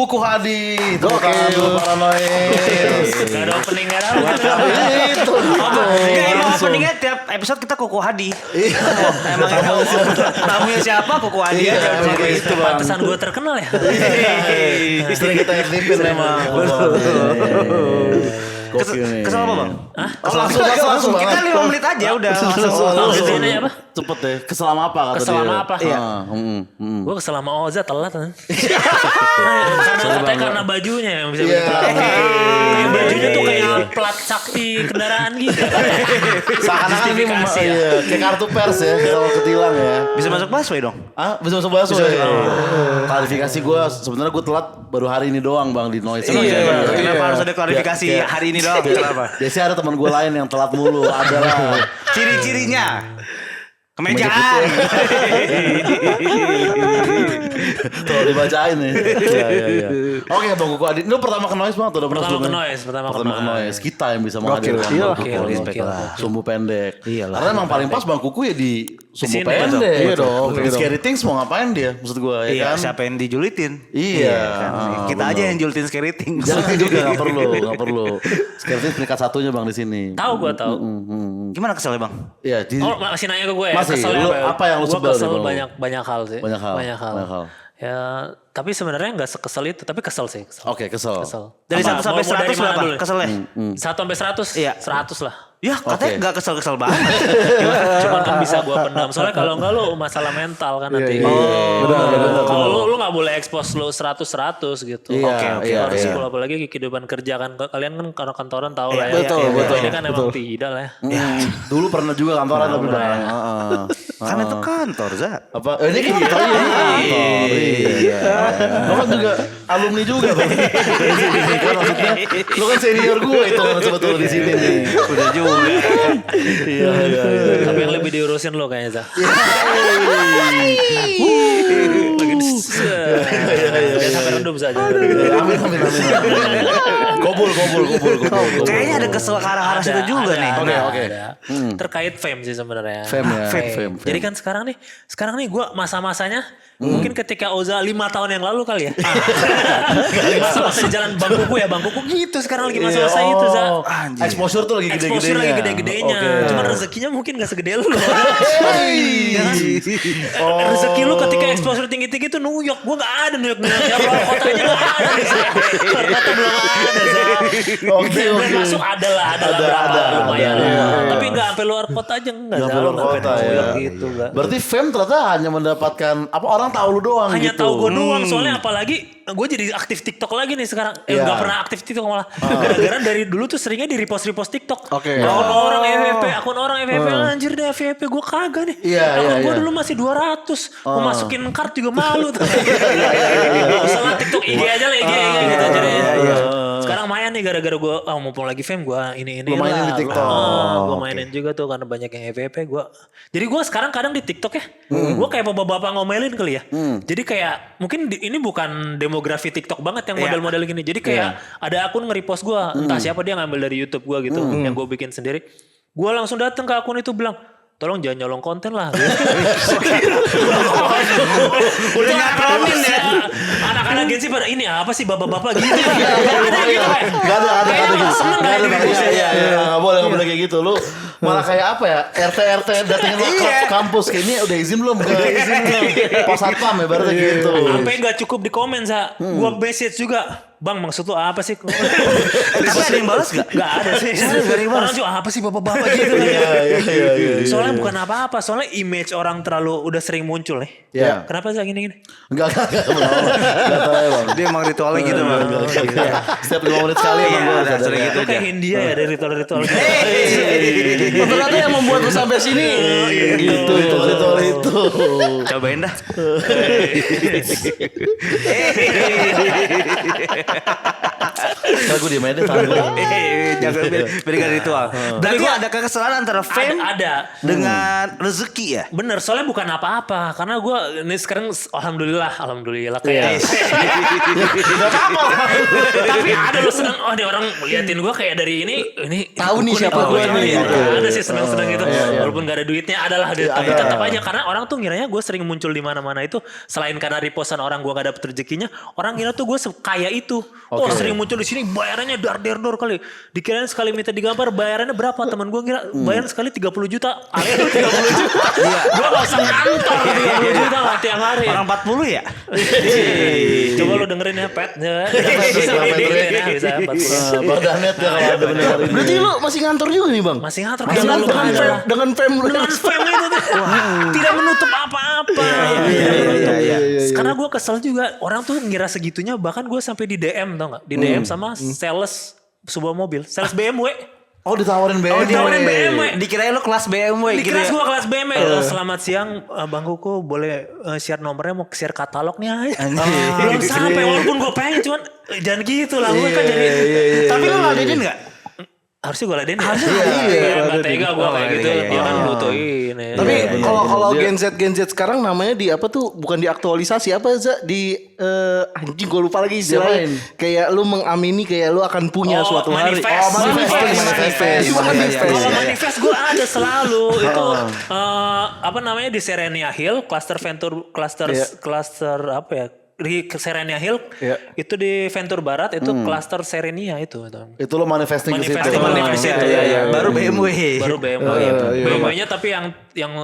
Kuku Hadi. Tepuk tangan dulu para noise. Gak ada opening gak ada. Itu. Emang openingnya tiap episode kita Kuku Hadi. Emang tamunya siapa Kuku Hadi aja. Itu pantesan gue terkenal ya. Sering kita intipin memang. Kesel apa bang? Hah? Langsung Kita 5 menit aja udah. Langsung aja apa? Cepet deh. Kesel sama apa kata Kesel sama dia? apa? Iya. Gue kesel sama Oza telat kan. Katanya karena bajunya yang bisa bikin telat. Kayak bajunya tuh kayak plat sakti kendaraan gitu. Seakan-akan ini Justifikasi ya. kayak kartu pers ya. Kalau ketilang ya. Bisa masuk busway dong? Ah, bisa masuk bahas klarifikasi gue sebenarnya gue telat baru hari ini doang bang di noise. Kenapa harus ada klarifikasi hari ini doang? Kenapa? Biasanya ada teman gue lain yang telat mulu. Adalah Ciri-cirinya kemejaan. tuh dibacain nih. Iya. Oke bang Kuku Hadi. Lu pertama ke noise bang atau udah pernah Pertama ke sebelumnya? noise, pertama ke noise. Kita yang bisa menghadirkan Iya, Bang Kuku. gokil, respect Gokil. lah. Sumbu pendek. Iyalah. Karena emang paling pas bang Kuku ya di sumbu sini, pendek. Iya dong. Di Scary Things mau ngapain dia? Maksud gue ya Iya, kan? siapa yang dijulitin? Iya. Kan? Kita aja yang julitin Scary Things. Jangan juga nggak perlu. Scary Things peringkat satunya bang di sini. Tahu gue tahu. Gimana keselnya bang? Iya. Oh masih nanya ke gue ya? Masih. Keselnya Lu apa yang lu sebel Gue kesel nih, Bang? banyak hal sih. Banyak hal. Ya tapi sebenarnya nggak sekesel itu, tapi kesel sih. Oke, kesel. Dari 1 sampai Mau dari 100 mana berapa dulu? keselnya? 1 sampai 100? Iya. 100 lah. Ya katanya Oke. gak kesel-kesel banget. Cuman kan bisa gue pendam. Soalnya kalau enggak lu masalah mental kan nanti. Benar. Kalau lu nggak boleh expose lu 100 gitu. Iya, Oke. iya, Harus iya. kalau apalagi kehidupan kerja kan kalian kan karena kantoran tahu lah ya. Betul. Ini kan emang tidak lah ya. Dulu pernah juga kantoran tapi udah. Kan itu kantor, Za. Apa? Ini kan kantor. Iya. Lo kan juga alumni juga bang. Kan maksudnya, lo kan senior gue itu kan sebetulnya di sini nih. Udah juga. Iya. Tapi yang lebih diurusin lo kayaknya Zah. Lagi dia sampai redup saja. Amin. Kobul. Iya. Kayaknya ada kesel ke arah situ juga nih. Oke. Terkait fame sih sebenarnya. Fame ya. Fame. Jadi kan sekarang nih gue masa-masanya mungkin ketika Oza 5 tahun yang lalu kali ya. Masa-masa di jalan bangkuku gitu sekarang lagi masa-masa itu Za. Exposure tuh lagi gede-gedenya. Exposure lagi gede-gedenya. Cuman rezekinya mungkin gak segede lu. Ya kan? Rezeki lu ketika exposure tinggi-tinggi tuh New York. Gue gak ada New York. Luar kotanya gak ada. Luar kota belum ada. Brand masuk ada lah berapa lumayan. Tapi gak sampai luar kota aja enggak. Gak sampai luar kota ya. Gitu gak. Berarti fame ternyata hanya mendapatkan apa orang tahu lu doang Hanya gitu. tahu gue doang soalnya apalagi gue jadi aktif TikTok lagi nih sekarang. Iya. Gak pernah aktif TikTok malah. Gara-gara dari dulu tuh seringnya di repost TikTok. Oke. Akun orang FVP anjir deh FVP gue kagak nih. Iya. Gue dulu masih 200. Mau masukin card juga malu tuh. Gak usah lah TikTok IG aja lah IG gitu aja deh. Sekarang main nih gara-gara gue mumpung lagi fame gue ini Lu mainin di TikTok. Gue mainin juga tuh karena banyak yang FVP gue. Jadi gue sekarang kadang di TikTok ya. Gue kayak bapak-bapak ngomelin kali ya. Jadi kayak mungkin ini bukan demografi TikTok banget yang model-model gini. Jadi kayak ada akun nge-repost gue. Entah siapa dia ngambil dari YouTube gue gitu. Yang gue bikin sendiri. Gue langsung datang ke akun itu bilang. Tolong jangan nyolong konten lah. Udah nyakromin ya. Anak-anak Gen Z pada ini apa sih bapak-bapak gitu. Gak ada gitu. Gak ada gitu. Seneng Gak kayak ada di-repost ya. Iya, gak boleh kayak gitu. Lu malah kayak apa ya? RT datengin lo ke kampus kayak ini udah izin belum? Pos satpam ya berarti gitu. Sampai gak cukup di komen Za. Gua message juga. Bang maksud lu apa sih? Tapi ada yang balas gak? Gak ada sih. Orang juga apa sih bapak-bapak gitu. Iya. Soalnya bukan apa-apa. Soalnya image orang terlalu udah sering muncul nih. Iya. Kenapa sih gini-gini? Enggak tahu ya bang. Dia emang ritualnya gitu bang. Setiap 5 menit sekali emang gue Iya, sering gitu Lu kayak aja. Hindia ya dari ritual-ritual. Ternyata yang membuat lu sampai sini. Itu ritual itu. Cobain dah. Kalau gue diem aja deh tangan gue. Jangan berikan ritual. Berarti ada kekesalan antara fame Ada. dengan rezeki ya? Bener, soalnya bukan apa-apa. Karena gue ini sekarang alhamdulillah kayak. Tapi ada lo seneng, oh dia orang liatin gue kayak dari ini Tahu nih siapa gue nih. Ada sih seneng-seneng gitu. Walaupun gak ada duitnya adalah ada. Tapi tetap aja karena orang tuh ngiranya gue sering muncul di mana-mana itu selain karena repostan orang gue gak dapet rezekinya, orang ngira tuh gue kaya itu. Oh sering muncul di sini bayarannya dar kali. Dikirain sekali minta digambar bayarannya berapa? Temen gue ngira bayaran sekali 30 juta. Alias 30 juta. Gue gak usah ngantor 30 juta lah tiap hari. Orang 40 ya? Coba lu dengerin ya Pet. Bisa bisa 40. Bang Danet ya kalau ada bener ini. Berarti lu masih ngantor juga nih bang? Masih ngantor Dengan fame lu. dengan fame itu tuh. Tidak menutup apa-apa. Karena gue kesel juga orang tuh ngira segitunya, bahkan gue sampai di DM tau gak? Di DM sama sales sebuah mobil, sales BMW. Oh ditawarin BMW. Ditawarin BMW. Dikirain lu kelas BMW gitu Dikira ya? gue kelas BMW. Selamat siang Bang Kuku, boleh share nomornya, mau share katalognya aja. Belum sampai walaupun gue pengen, cuman jangan gitu lah. Gue kan jadi. Tapi lu ladenin gak? Harusnya gue ladenin. Iya, Gak tega gue kayak gitu. Dia kan butuhin. Tapi kalau Gen Z sekarang namanya di apa tuh? Bukan diaktualisasi apa Za? Di anjing gue lupa lagi istilahnya. Kayak lu mengamini kayak lu akan punya suatu hari. Manifest. Kalau manifest gue ada selalu itu apa namanya di Serenia Hill, cluster apa ya? Di Serenia Hill itu di Venture Barat itu cluster Serenia itu. Itu lo manifesting ke situ. Manifesting ya. Baru BMW. BMW-nya tapi yang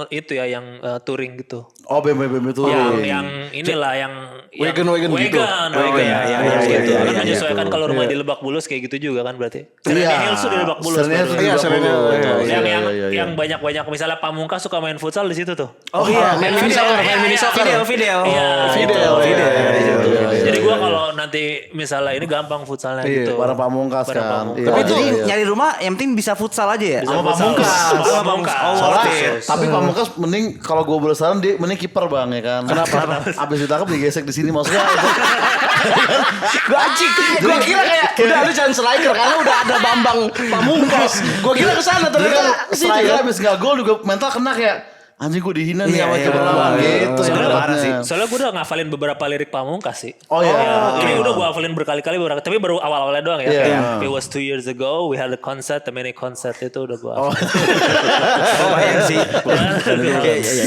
itu ya yang touring gitu. Oh BMW itu. Yang inilah yang Wagon gitu. Ya, gitu. Kan menyesuaikan kalau rumah di Lebak Bulus kayak gitu juga kan berarti. Serenia Hills tuh di Lebak Bulus. Yang banyak-banyak misalnya Pamungkas suka main futsal di situ tuh. Oh iya, main mini soccer. Video. Jadi gue kalau nanti misalnya ini gampang futsalnya gitu. Barang Pamungkas kan. Tapi jadi nyari rumah yang penting bisa futsal aja ya? Sama Pamungkas. Pamungkas. Tapi Pamungkas mending kalau gue boleh saran dia mending kiper bang ya kan. Kenapa? Abis ditangkap digesek di sini maksudnya. Gue anjing. Gue kira kayak udah lu jangan striker karena udah ada Bambang Pamungkas. Gue kira kesana ternyata. Striker abis nggak gol juga mental kena kayak. Anjing gue dihina nih sama kiper lawan gitu. Parah sih. Soalnya gue udah ngafalin beberapa lirik Pamungkas sih. Oh iya. Ini udah gue hafalin berkali-kali tapi baru awal-awalnya doang ya. Kayak, it was 2 years ago we had a concert, the mini concert itu udah gue hafalin. Oh iya sih.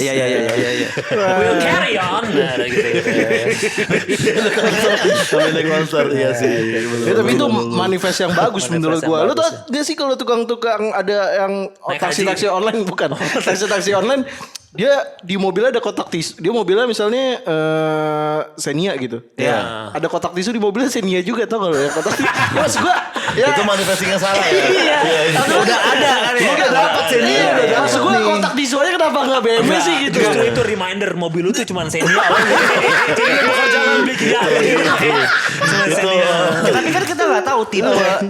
Iya. We'll carry on. Nah gitu. Sampai konser iya sih. Tapi itu manifest yang bagus menurut gue. Lu tau gak sih kalau tukang-tukang ada yang taksi online bukan? Taksi online. Dia di mobilnya ada kotak tisu. Dia mobilnya misalnya Xenia gitu. Iya. Ada kotak tisu di mobilnya Xenia juga, tau gak lo ya kotak tisu. Maksud gue Itu manifestingnya salah ya. Udah ada kan ya? Udah dapet Xenia. Maksud gue kotak tisunya kenapa gak BMW sih gitu. Justru itu reminder mobil lu tuh cuma Xenia. Jadi bukan jangan beli dia. Cuma Xenia. Tapi kan kita nggak tahu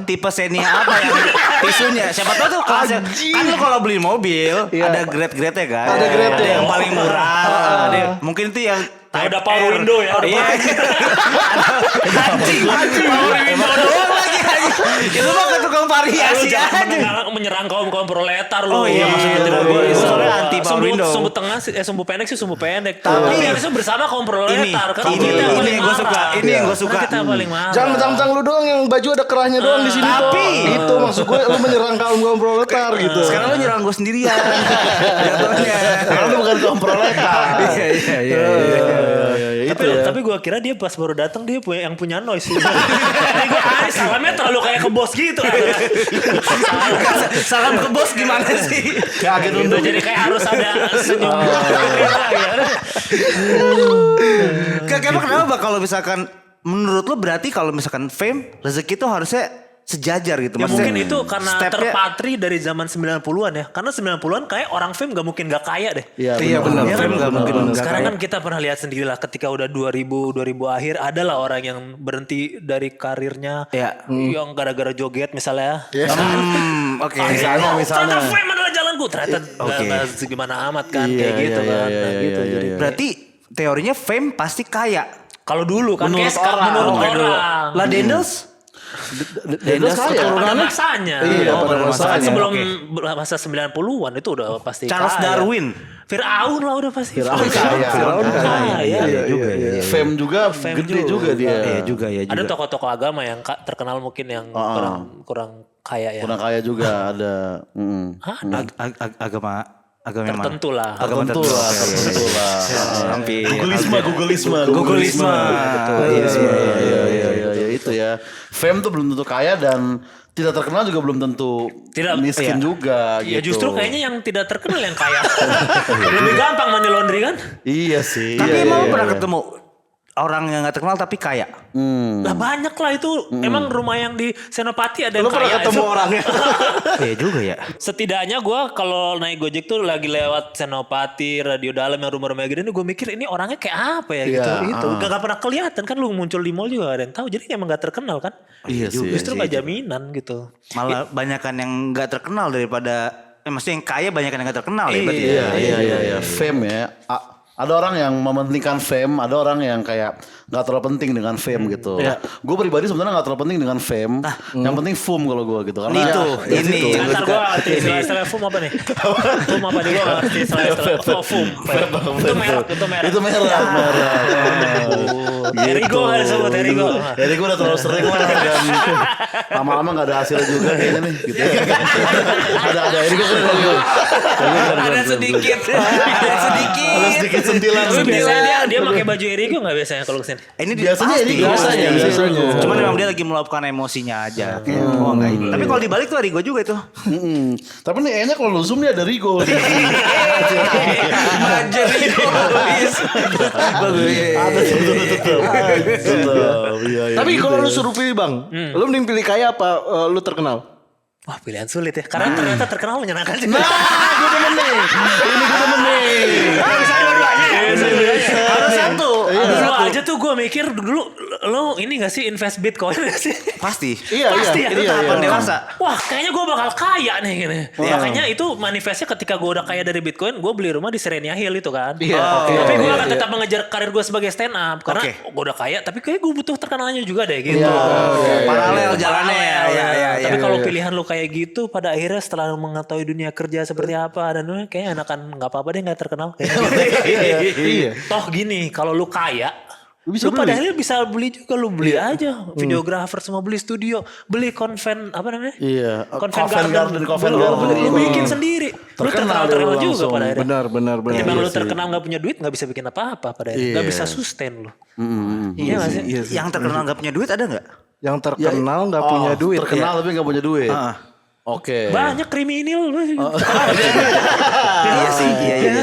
tipe Xenia apa yang tisunya. Siapa tahu tuh kelasnya. Kan lu kalau beli mobil ada grade-grade-nya kan. Ada grade-nya. Yang paling murah. Mungkin itu yang Ada power window ya. Iya. Anjing. Power window doang lagi. Itu mah ke tukang variasi aja. Menyerang kaum proletar lu. Oh iya, maksudnya tidak boleh. Soalnya anti power window. Sumbu tengah sumbu pendek sih sumbu pendek. Tapi harusnya bersama kaum proletar kan. Ini yang gue suka. Ini yang gue suka. Kita paling marah. Jangan mentang-mentang lu doang yang baju ada kerahnya doang di sini tuh. Tapi itu maksud gue lu menyerang kaum proletar gitu. Sekarang lu nyerang gue sendirian. Jatuhnya. Karena lu bukan kaum proletar. Iya. Tapi gue kira dia pas baru datang dia yang punya noise. Jadi gue salamnya terlalu kayak ke bos gitu. Salam ke bos gimana sih? Kaget Gitu, untuk jadi kayak harus ada senyum. Kenapa kalau misalkan menurut lu berarti kalau misalkan fame rezeki itu harusnya sejajar gitu. Ya Maksudnya mungkin itu karena stepnya- terpatri dari zaman 90-an ya. Karena 90-an kayak orang fame gak mungkin gak kaya deh. Iya benar. Iya kan? Fame gak mungkin gak Sekarang kaya. kan kita pernah lihat sendiri lah ketika udah 2000 akhir adalah orang yang berhenti dari karirnya Iya. yang gara-gara joget misalnya. Oke. Ternyata fame adalah jalanku. Ternyata gak segimana amat kan kayak gitu kan. Nah, gitu. Jadi Berarti teorinya fame pasti kaya. Kalau dulu kan Menurut kayak orang. menurut Oke, dulu. orang. Lah Dendels? Dendels kaya. Pada masanya. Iya, pada Kan masanya. sebelum Oke. masa 90-an itu udah pasti Charles kaya. Darwin. Firaun lah udah pasti. Firaun kaya. Iya. Fame juga gede juga dia. Iya juga ya Ada juga. tokoh-tokoh agama yang terkenal mungkin yang kurang kaya ya. Kurang kaya juga ada. Agama yang mana? Tertentu lah. Agama Tentu lah, tertentu lah. Hampir. Googleisme. Iya, itu ya. Fame tuh belum tentu kaya dan tidak terkenal juga belum tentu miskin juga Ya gitu. justru kayaknya yang tidak terkenal yang kaya. Lebih gampang money laundry kan? Iya sih. Tapi iya, emang iya, pernah iya. ketemu orang yang gak terkenal tapi kaya? Lah banyak lah itu. Emang rumah yang di Senopati ada yang Lu pernah kaya. ketemu itu. orangnya? Iya juga ya. Setidaknya gue kalau naik Gojek tuh lagi lewat Senopati, Radio Dalam yang rumah-rumah gini nih gue mikir ini orangnya kayak apa ya gitu. Itu gak pernah kelihatan kan, lu muncul di mall juga ada yang tahu. Jadi emang gak terkenal kan? Iya sih. Justru gak jaminan gitu. Malah banyakan yang gak terkenal daripada maksudnya yang kaya banyakan yang gak terkenal ya berarti. Iya. Fame ya. Ada orang yang mementingkan fame, ada orang yang kayak nggak terlalu penting dengan fame gitu. Gue pribadi sebenarnya nggak terlalu penting dengan fame. Yang penting fame kalau gue gitu. Karena Ini. Antar gue istilah FUM apa nih? FUM apa nih gue istilah FUM. Itu merek. Erigo ada sebut Erigo. Erigo udah terlalu sering lah dan lama-lama nggak ada hasil juga kayaknya nih. Gitu. ada Erigo kan Erigo. Ada sedikit. Ada sedikit sentilan. Tapi biasanya dia pakai baju Erigo nggak biasanya kalau kesini? Ini Biasanya pasti. Erigo. Biasanya. Cuman memang dia lagi meluapkan emosinya aja. Oh enggak ini. Tapi kalau dibalik tuh Rigo juga itu. Tapi nih kayaknya kalau lu zoom nih ada Rigo. Aja Rigo. Ada tetep. Iya. Tapi kalau lu suruh pilih bang, lu mending pilih kaya apa lu terkenal? Wah pilihan sulit ya. Karena ternyata terkenal menyenangkan sih. Gue demen nih. Ini gue demen nih. Bisa dua-duanya. Harus satu. Dulu aja tuh gue mikir dulu lo ini gak sih invest Bitcoin gak sih? Pasti. Pasti ya. Itu tahapan dewasa. Wah kayaknya gue bakal kaya nih gini. Makanya itu manifestnya ketika gue udah kaya dari Bitcoin, gue beli rumah di Serenia Hill itu kan. Tapi gue akan tetap mengejar karir gue sebagai stand up. Karena gue udah kaya tapi kayak gue butuh terkenalnya juga deh gitu. Paralel jalannya ya. Tapi kalau pilihan lu kayak gitu pada akhirnya setelah lu mengetahui dunia kerja seperti apa dan kayaknya enakan nggak apa-apa deh nggak terkenal. Iya. Toh gini, kalau lu kaya lu bisa pada beli. akhirnya bisa beli juga, lu beli aja videografer semua, beli studio, beli konven apa namanya? Iya. Konven Coven garden. Coven Lu Garden. beli, lu bikin sendiri. Lu Terkenal terkenal dia juga langsung. pada akhirnya. Benar. Emang lu terkenal nggak punya duit nggak bisa bikin apa-apa pada akhirnya. Nggak bisa sustain lu. Iya nggak sih? Yang terkenal gak punya duit ada gak? Yang terkenal nggak punya duit. Terkenal tapi nggak punya duit. Oke. Banyak kriminal. Iya sih. Iya.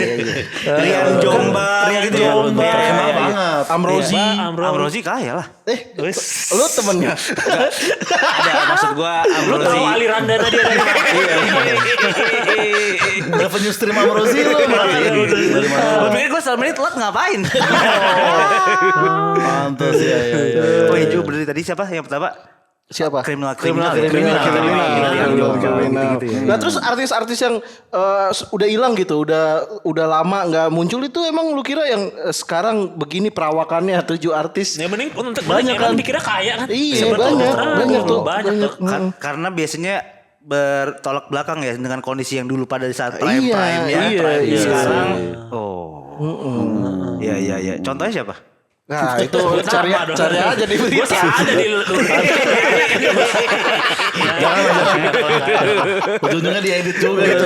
Rian Jombang. Terkenal banget. Amrozi. Amrozi kaya lah. Wis. Lu temennya. Ada maksud gua Lu Amrozi. tahu aliran dana dia dari mana? Revenue stream Amrozi lu dari mana? Gue pikir gue selama ini telat ngapain? Pantes ya. Oh iya juga berdiri tadi siapa yang pertama? Siapa? Kriminal. Nah terus artis-artis yang udah hilang gitu, udah lama nggak muncul itu emang lu kira yang sekarang begini perawakannya 7 artis? Ya mending untuk Banyak kan? dikira kaya kan? Iya Sebetulnya banyak tuh. banyak. Karena biasanya bertolak belakang ya dengan kondisi yang dulu pada saat prime ya. Iya. Sekarang Iya. Contohnya siapa? Nah itu cari aja di Gue berita. ada di Ujung-ujungnya diedit juga gitu.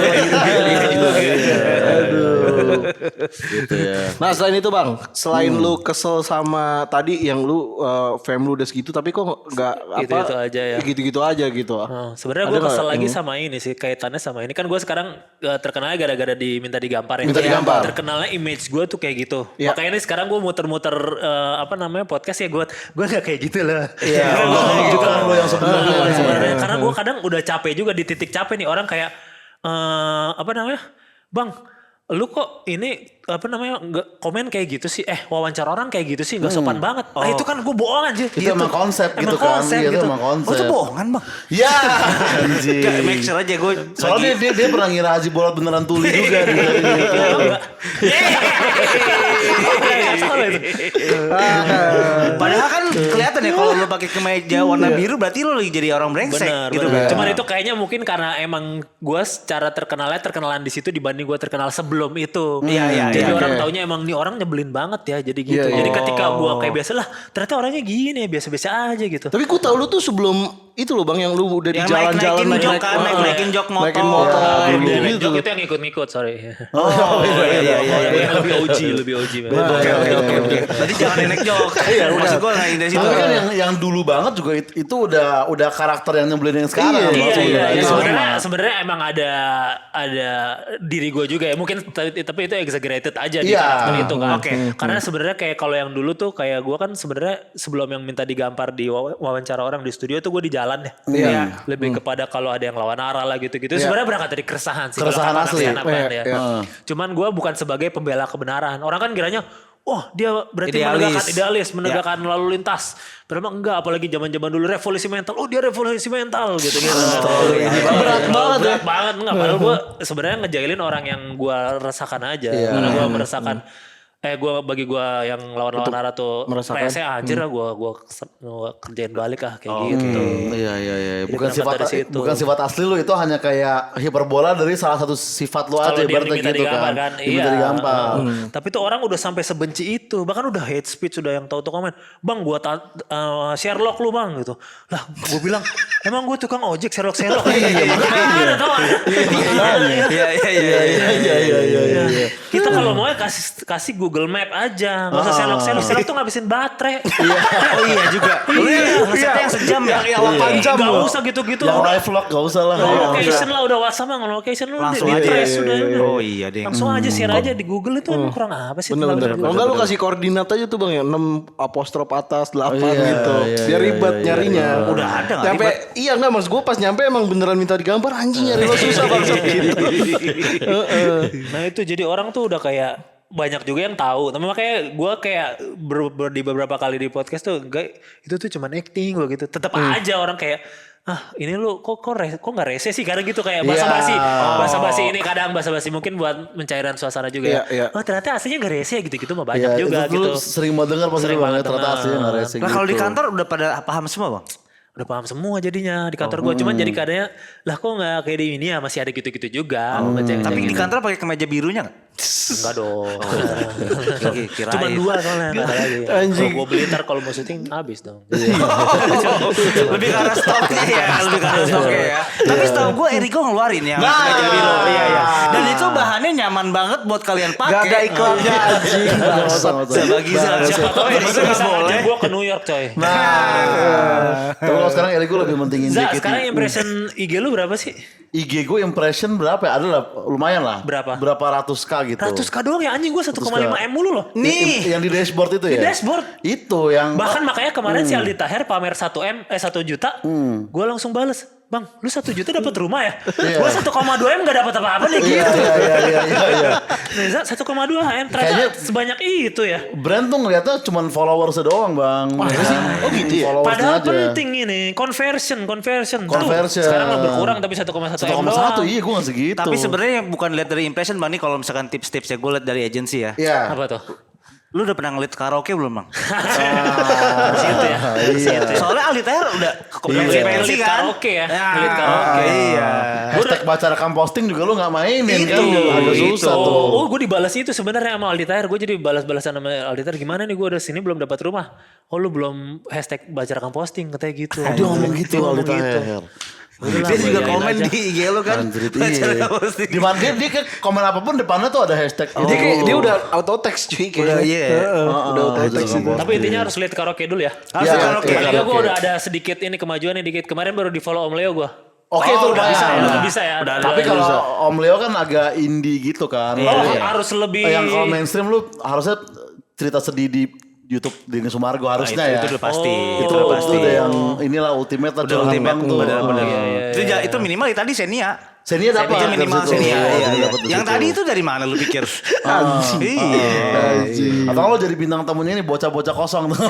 Gitu ya. Nah selain itu bang, selain lu kesel sama tadi yang lu fame lu udah segitu, tapi kok nggak Gitu-gitu aja ya. Gitu-gitu aja gitu. Sebenarnya gue kesel lagi sama ini sih, kaitannya sama ini kan gue sekarang terkenalnya gara-gara diminta digampar ya. Minta digampar. Terkenalnya image gue tuh kayak gitu. Iya. Makanya ini sekarang gue muter-muter podcast ya gue nggak kayak gitu lah. Iya. Lo yang sebenarnya. Karena gue kadang udah capek juga, di titik capek nih orang kayak Bang, lu kok ini apa namanya nggak komen kayak gitu sih, wawancara orang kayak gitu sih nggak sopan banget. Ah itu kan gue bohong aja. Itu emang konsep gitu kan. Iya, itu emang konsep. Oh itu bohongan bang. Ya anjing. Gak, make sure aja gue. Soalnya dia pernah ngira Haji Bolot beneran tuli juga. Padahal kan kelihatan ya kalau lu pakai kemeja warna biru berarti lu lagi jadi orang brengsek Bener, gitu bener. kan. Cuman itu kayaknya mungkin karena emang gue secara terkenalan di situ dibanding gue terkenal sebelum itu. Iya. Jadi orang taunya emang nih orang nyebelin banget ya. Jadi gitu. Iya, iya. Jadi ketika gue kayak biasa lah, ternyata orangnya gini biasa-biasa aja gitu. Tapi gue tau lu tuh sebelum itu loh bang, yang lu udah di Yang jalan-jalan naikin jok motor. naikin motor. Dia Dulu naik gitu. jok itu yang ikut-ikut, sorry. Iya. Yang lebih OG. Oke. Berarti jangan naik jok. Iya, maksud gue nggak dari situ. Tapi kan yang dulu banget juga itu udah karakter yang nyebelin yang sekarang. Iya. Sama. Sebenarnya emang ada diri gue juga ya. Mungkin tapi itu exaggerated aja di Iya. karakter itu kan. Oke. Karena sebenarnya kayak kalau yang dulu tuh kayak gue kan sebenarnya sebelum yang minta digampar di wawancara orang di studio tuh gue di jalan ya. Iya. Lebih kepada kalau ada yang lawan arah lah gitu-gitu. Iya. Sebenarnya berangkat dari keresahan sih. Keresahan kalau kata asli. anak stand up kan Iya, ya. iya. Cuman gue bukan sebagai pembela kebenaran. Orang kan kiranya wah dia berarti Idealis. menegakkan lalu lintas. Padahal enggak, apalagi zaman-zaman dulu revolusi mental. Oh dia revolusi mental gitu. Berat banget ya. Berat banget. Enggak, padahal gue sebenarnya ngejailin orang yang gue rasakan aja. Karena gue merasakan bagi gue yang lawan-lawan arah tuh merasakan. rese anjir lah gue kerjain balik kayak gitu. Iya. Jadi Bukan berangkat dari situ. bukan sifat asli lu, itu hanya kayak hiperbola dari salah satu sifat lu aja Kalau dia ibaratnya diminta gitu digampar kan. kan. Diminta digampar. Tapi tuh orang udah sampai sebenci itu. Bahkan udah hate speech, udah yang tahu tuh komen. Bang gua Sherlock lu bang gitu. Lah gue bilang emang gue tukang ojek Sherlock. Iya makanya. Tahu Iya. Kita kalau mau kasih Google Map aja. Gak usah Sherlock tuh ngabisin baterai. Oh iya juga. Ngesetnya yang sejam ya. Yang 8 jam Gak loh. usah gitu-gitu. Yang live vlog gak usah lah. Location lah udah WhatsApp mah, location lu Langsung di aja. trace udah. Oh iya deh. Langsung aja share aja di Google itu emang kurang apa sih? Bener-bener. Kalau enggak lu kasih koordinat aja tuh bang ya, 6 apostrof atas 8 gitu. Biar ribet nyarinya. Udah ada nggak Nyampe iya enggak mas, gue pas nyampe emang beneran minta digambar, anjing nyari lo susah banget gitu. Nah itu jadi orang tuh udah kayak banyak juga yang tahu. Tapi makanya gue kayak di beberapa kali di podcast tuh itu tuh cuman acting loh gitu. Tetap aja orang kayak ini lu kok nggak rese sih karena gitu kayak basa-basi ini kadang basa-basi mungkin buat mencairan suasana juga Iya. Oh ternyata aslinya nggak rese gitu mau banyak juga itu gitu. sering banget dengar pas Sering lu banget ternyata dengar. aslinya nggak rese Nah kalau di gitu. kantor udah pada paham semua bang? Udah paham semua jadinya di kantor gue. Cuman jadi kadangnya lah kok nggak kayak di ini ya masih ada gitu-gitu juga. Tapi di kantor pakai kemeja birunya nggak? Enggak dong. Kirain. Cuma 2 soalnya. Anjing. Kalau gue beli ntar kalau mau syuting habis dong. Lebih ke arah stoknya ya. Tapi setahu gue Erigo ngeluarin yang kemeja biru. Iya. Dan itu bahannya nyaman banget buat kalian pakai. Gak ada iklannya anjing. Sebagi Siapa tahu ya bisa boleh. ngajak gue ke New York coy. Tapi kalau sekarang Erigo lebih mentingin dikit. Sekarang impression IG lu berapa sih? IG gue impression berapa ya? Adalah lumayan lah. Berapa? Berapa ratus K gitu. 100k doang ya anjing gue 1,5 M mulu loh. Nih. Yang di dashboard itu ya? Di dashboard. Itu yang Bahkan makanya kemarin si Aldi Taher pamer 1 juta. Gue langsung bales. Bang, lu 1 juta dapat rumah ya? Gue 1,2 M gak dapat apa-apa nih gitu. Iya. Reza 1,2 M ternyata Kayaknya sebanyak itu ya. Brand tuh ngeliatnya cuma followers doang bang. Oh gitu ya? Padahal penting ini conversion. Conversion. Tuh, sekarang lo berkurang tapi 1,1 M 1,1 doang. iya gue gak segitu. Tapi sebenarnya yang bukan lihat dari impression bang nih kalau misalkan tips-tipsnya gue lihat dari agensi ya. Iya. Apa tuh? Lu udah pernah ngelit karaoke belum bang? Situ ya. Situ ya. Soalnya Aldi Taher udah Ngelit pensi kan. karaoke ya. Ngelit karaoke. Iya. Hashtag baca rekam posting juga lu gak mainin kan. Agak susah Oh, tuh. gue dibalas itu sebenarnya sama Aldi Taher. Gue jadi balas-balasan sama Aldi Taher. Gimana nih gue udah sini belum dapat rumah. Oh lu belum hashtag baca rekam posting katanya gitu. Dia ngomong gitu Dia ngomong Aldi gitu. Taher. Dia juga komen di IG lu kan. Anjir, Baca iya. posting. Di mana dia ke komen apapun depannya tuh ada hashtag. Dia kayak dia udah auto text cuy kayaknya. Udah, iya. Udah auto text itu. Tapi intinya harus lihat karaoke dulu ya. Harus Ya, karaoke. iya. Paling gue udah ada sedikit ini kemajuan nih dikit. Kemarin baru di follow Om Leo gue. Oke itu udah bisa, lumayan. udah bisa ya. Udah ada. Tapi kalau Om Leo kan agak indie gitu kan. Harus lebih. Yang kalau mainstream lu harusnya cerita sedih di YouTube Denny Sumargo harusnya ya. Itu udah pasti. Itu udah pasti. udah yang inilah ultimate lah Udah curhat ultimate bang tuh. benar-benar. Iya. Itu minimal tadi Xenia. Senia dapat. Itu minimal Senia. Iya. Dapat di Yang situ. tadi itu dari mana lu pikir? Anjing. Iya. Atau kalau jadi bintang tamunya ini bocah-bocah kosong tuh.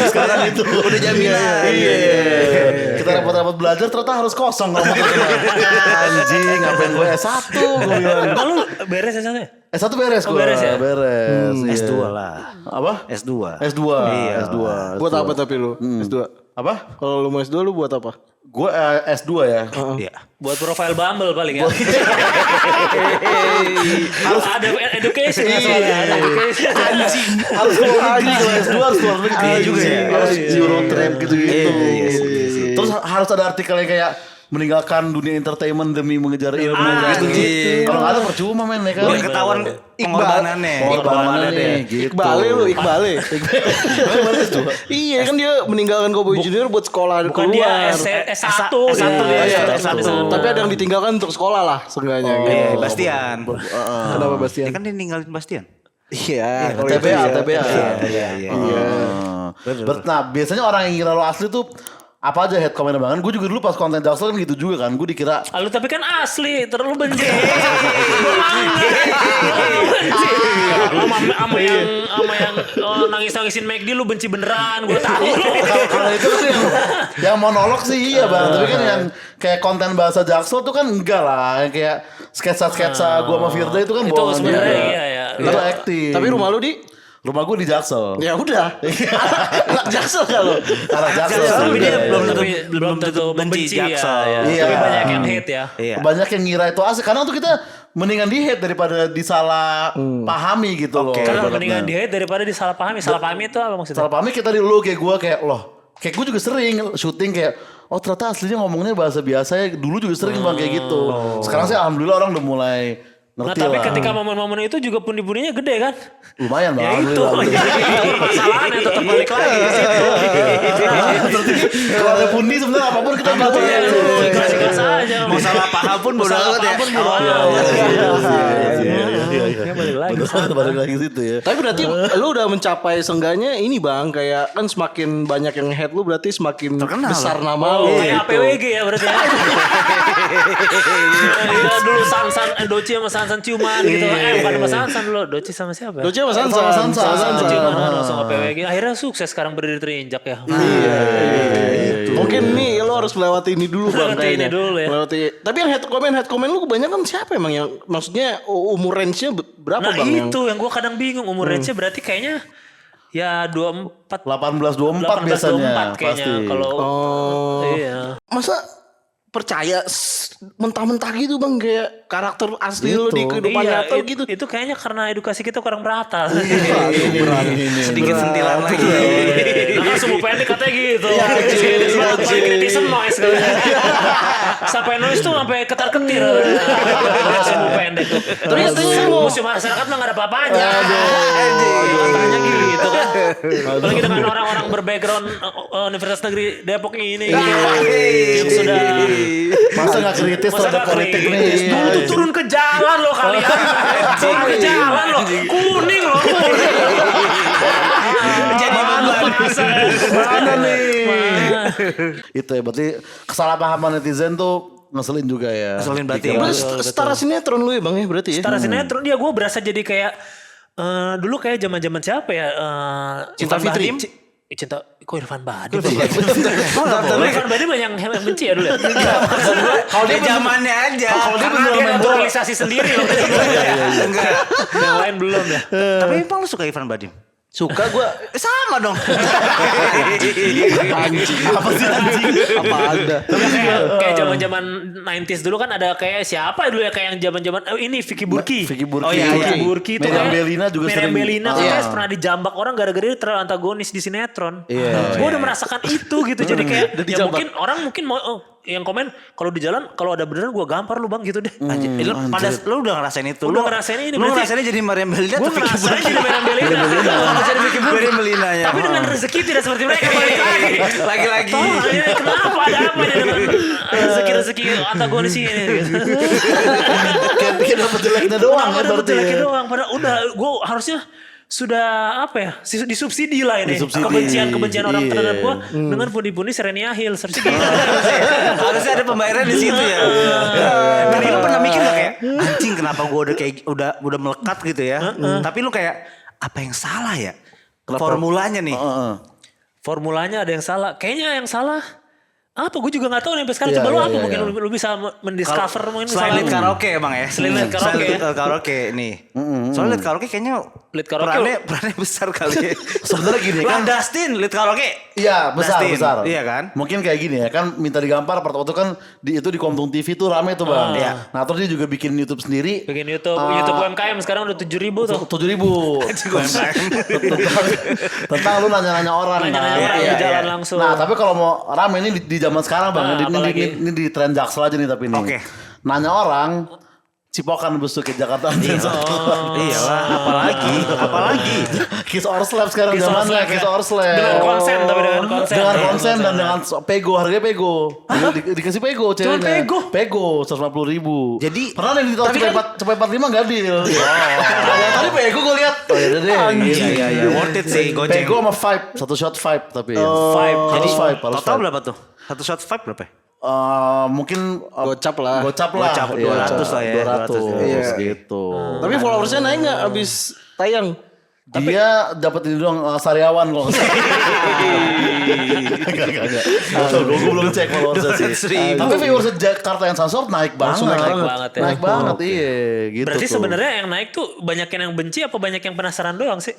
Sekarang itu Udah jaminan. Iya. Kita rapat-rapat belajar ternyata harus kosong kalau mau anjing ngapain gue S1 gue bilang. Enggak lu beres S1 ya? S1 beres gue. beres ya? Beres. Iya. S2 lah. Apa? S2. S2. Iya. S2. Buat apa tapi lu? S2. Apa? Kalau lu mau S2 lu buat apa? Gue S2 ya. Iya. Buat profile Bumble paling ya. Harus ada education ya soalnya. Ada education. Harus keluar negeri kalau S2 harus keluar negeri juga ya. Harus Eurotrip gitu-gitu. Iya sih. Terus harus ada artikelnya kayak meninggalkan dunia entertainment demi mengejar ilmu gitu. iya. Kalau nggak ada percuma men ya kan. Biar ketahuan pengorbanannya. Pengorbanannya nih gitu. Iqbale lu, Iqbale. Iya kan dia meninggalkan Cowboy Junior buat sekolah Bukan dia keluar. S1 Iya, S1. Tapi ada yang ditinggalkan untuk sekolah lah seenggaknya. Iya, Bastian. Kenapa Bastian? Dia kan dia ninggalin Bastian. Iya, kalau itu TBA, ya. TBA. Iya. Nah, biasanya orang yang ngira lo asli tuh apa aja head comment banget. Gue juga dulu pas konten Jaksel kan gitu juga kan. Gue dikira Lu tapi kan asli, terlalu benci. Sama yang nangis-nangisin McD lu benci beneran, gue tahu. kalau itu tuh yang monolog sih iya bang. Tapi kan yang kayak konten bahasa Jaksel tuh kan enggak lah. Yang kayak sketsa-sketsa gue sama Firda itu kan Itu bohongan sebenarnya juga. iya. Itu acting. Tapi rumah lu di? Rumah gue di Jaksel. Ya udah. Anak Jaksel kalau. Anak Jaksel. Tapi dia Tapi belum tentu benci Jaksel. ya. Iya. Tapi banyak yang hate ya. Iya. Banyak yang ngira itu asli. Kadang tuh kita mendingan di hate daripada disalah pahami gitu loh. Karena ibaratnya. mendingan dia daripada disalahpahami. Salah pahami itu apa maksudnya? Salah pahami kita di lu kayak gue kayak loh. Kayak gue juga sering syuting kayak oh ternyata aslinya ngomongnya bahasa biasa ya. Dulu juga sering bang kayak gitu. Sekarang sih alhamdulillah orang udah mulai Nah ngerti tapi lah. ketika momen-momen itu juga pundi-pundinya gede kan? Lumayan bang. Ya itu. alhamdulillah. Kesalahannya tetap balik lagi ke situ. Kalau ada pundi sebenarnya apapun kita bantu ya. Ikhlas-ikhlas aja. Mau salah paham pun bodo Salah amat ya. apapun bodo Iya, amat. Ya balik lagi. Balik lagi situ ya. Tapi berarti lu udah mencapai seenggaknya ini bang, kayak kan semakin banyak yang head lu berarti semakin Terkenal. besar nama Oh, lu. kayak APWG ya berarti ya. Dia dulu Sansan, Doci sama Sansan ciuman gitu. Bukan sama Sansan dulu, Doci sama siapa ya? Doce sama Sama Sansan. Sansan. Ciuman langsung APWG. Akhirnya sukses sekarang berdiri terinjak ya. Mungkin nih lo harus melewati ini dulu bang. Melewati ini kayaknya. dulu ya. Melewati. Tapi yang head comment lu kebanyakan siapa emang yang maksudnya umur range-nya berapa Nah bang? itu yang gue kadang bingung umur range-nya berarti kayaknya ya 24 18-24 biasanya 24 kayaknya pasti. kalau Oh. iya. Masa percaya mentah-mentah gitu bang kayak karakter asli lo di kehidupan Iya, nyata gitu. itu kayaknya karena edukasi kita kurang merata. Sedikit sentilan lagi. Nah kan sumbu pendek katanya gitu. Iya, Kritisan noise kan. Sampai noise tuh sampai ketar-ketir. Sumbu pendek tuh. Terus musuh masyarakat mah gak ada apa-apanya. Katanya gitu kan. Apalagi dengan orang-orang berbackground Universitas Negeri Depok ini. Yang sudah Masa gak kritis Masa terhadap gak politik kritis? nih. Dulu tuh turun ke jalan loh kalian. Turun ke jalan loh. Kuning loh. Jadi Mana nih? Itu ya berarti kesalahpahaman netizen tuh ngeselin juga ya. Ngeselin berarti ya. Berarti setara sinetron lu ya bang ya berarti ya? Setara sinetron dia gue berasa jadi kayak dulu kayak zaman-zaman siapa ya? Cinta Irfan Fitri. Bahdim. Cinta kok Irfan Badim? Irfan Badim yang benci ya dulu ya? Kalau dia zamannya aja. Kalau dia Karena bener dia main bola. naturalisasi sendiri loh. Enggak. Yang lain belum ya. Tapi emang lu suka Irfan Badim? Suka gue Sama dong. anjing. Apa sih anjing? Apa ada? Kayak zaman-zaman 90s dulu kan ada kayak siapa dulu ya kayak yang zaman-zaman ini Vicky Burki. Vicky Burki. Oh, iya, Vicky Burki itu Meriam Bellina juga Meriam sering. Bellina Ah. katanya pernah dijambak orang gara-gara dia terlalu antagonis di sinetron. Iya. Gue udah merasakan itu gitu. Jadi kayak Udah ya dijambak. mungkin orang mungkin mau yang komen kalau di jalan kalau ada beneran gue gampar lu bang gitu deh. Anjir. Lu udah ngerasain itu. Udah ngerasain ini, Lu berarti- ngerasainnya jadi Mariam Belina Gue atau Vicky ngerasain Burki? jadi Meriam Bellina. Gue jadi Vicky Burki. Meriam Bellinanya. Tapi dengan rezeki tidak seperti mereka balik lagi. Lagi-lagi. Tolong, ya, kenapa ada apa ya dengan rezeki antagonis ini gitu. Kayak bikin dapet jeleknya doang Kenapa kan dapet berarti jeleknya ya. doang. Padahal udah gue harusnya sudah apa ya? Disubsidi lah ini. Disubsidi. Kebencian orang Iya. terhadap gue dengan pundi-pundi Serenia Hills. Harusnya gitu. Harusnya ada pembayaran di situ ya. Tapi lu pernah mikir gak kayak anjing kenapa gue udah melekat gitu ya. Tapi lu kayak apa yang salah ya? Formulanya nih. Formulanya ada yang salah. Kayaknya yang salah apa? Gue juga gak tahu nih sampai sekarang. Iya, Coba lu iya, apa iya, mungkin iya. lu bisa mendiscover mungkin Selain lead karaoke emang ya. Selain lead karaoke Selain ya. lead karaoke nih. Soalnya lead karaoke kayaknya Lead karaoke perannya besar kali ya. Sebenarnya gini kan. Dustin lead karaoke. Iya besar. Iya kan? Mungkin kayak gini ya kan minta digampar part waktu kan itu di Komtung TV tuh rame tuh bang. Iya. Nah terus dia juga bikin YouTube sendiri. Bikin YouTube UMKM sekarang udah 7.000 tuh. 7.000 tentang lu nanya-nanya orang. Nanya-nanya orang di jalan langsung. Nah tapi kalau mau rame ini di zaman sekarang bang. Ini di tren Jaksel aja nih tapi ini. Oke. Nanya orang. Cipokan busuk ke Jakarta. Iyalah, apalagi. Kiss or slap sekarang Kiss or zamannya slap, Kiss ya. or slap. Dengan konsen tapi dengan konsen. Dengan Iya, konsen dan konsen, dengan pego harganya pego. Dikasih pego Cuman ceweknya. pego? Pego 150.000. Jadi- pernah nih ditolak tapi cepet 45 enggak deal. Yang tadi pego gue lihat. Oh ya deh. Iya, worth it sih goceng. Pego sama Vibe, satu shot Vibe tapi. Vibe. Harus Jadi, Vibe, harus Total Vibe. berapa tuh? Satu shot 5 berapa ya? Mungkin Gocap lah. Gocap lah. Gocap, Iya, 200 lah ya, 200 Iya. gitu. Tapi followersnya naik nggak abis tayang? Dia dapat ini doang Sariawan kalau nggak salah. Enggak. Gue belum cek followersnya sih. 200.000. Tapi viewers Jakarta yang Sansor naik banget. naik banget ya. Naik banget iya gitu. Berarti tuh. sebenarnya yang naik tuh banyak yang benci apa banyak yang penasaran doang sih?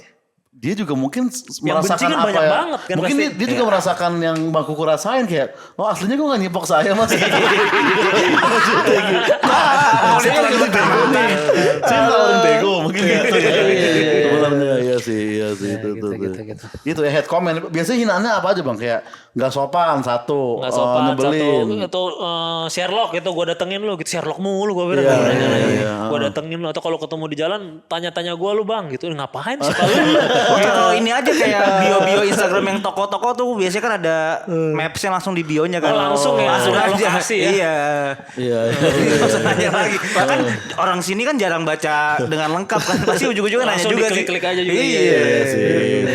Dia juga mungkin Yang benci merasakan kan apa banyak ya. banget kan Mungkin pasti. dia juga merasakan yang Bang Kuku rasain kayak, oh aslinya gue gak nyipok saya mas. Saya nawarin bego nih. Saya nawarin bego mungkin gitu ya. Sebenarnya iya sih itu tuh. gitu. Itu ya head comment. Biasanya hinaannya apa aja bang? Kayak gak sopan satu, Nggak sopan nyebelin. satu atau Sherlock itu gue datengin lu gitu Sherlock mulu gue bilang gue datengin lu atau kalau ketemu di jalan tanya-tanya gue lu bang gitu ngapain sih kalau Kalau ini aja kayak bio-bio Instagram yang toko-toko tuh biasanya kan ada mapsnya langsung di bionya kan. Langsung ya, langsung ada aja. lokasi ya. Iya. Iya. Langsung nanya lagi. Bahkan orang sini kan jarang baca dengan lengkap kan. Pasti ujung-ujungnya nanya langsung juga sih. diklik-klik aja juga Iya.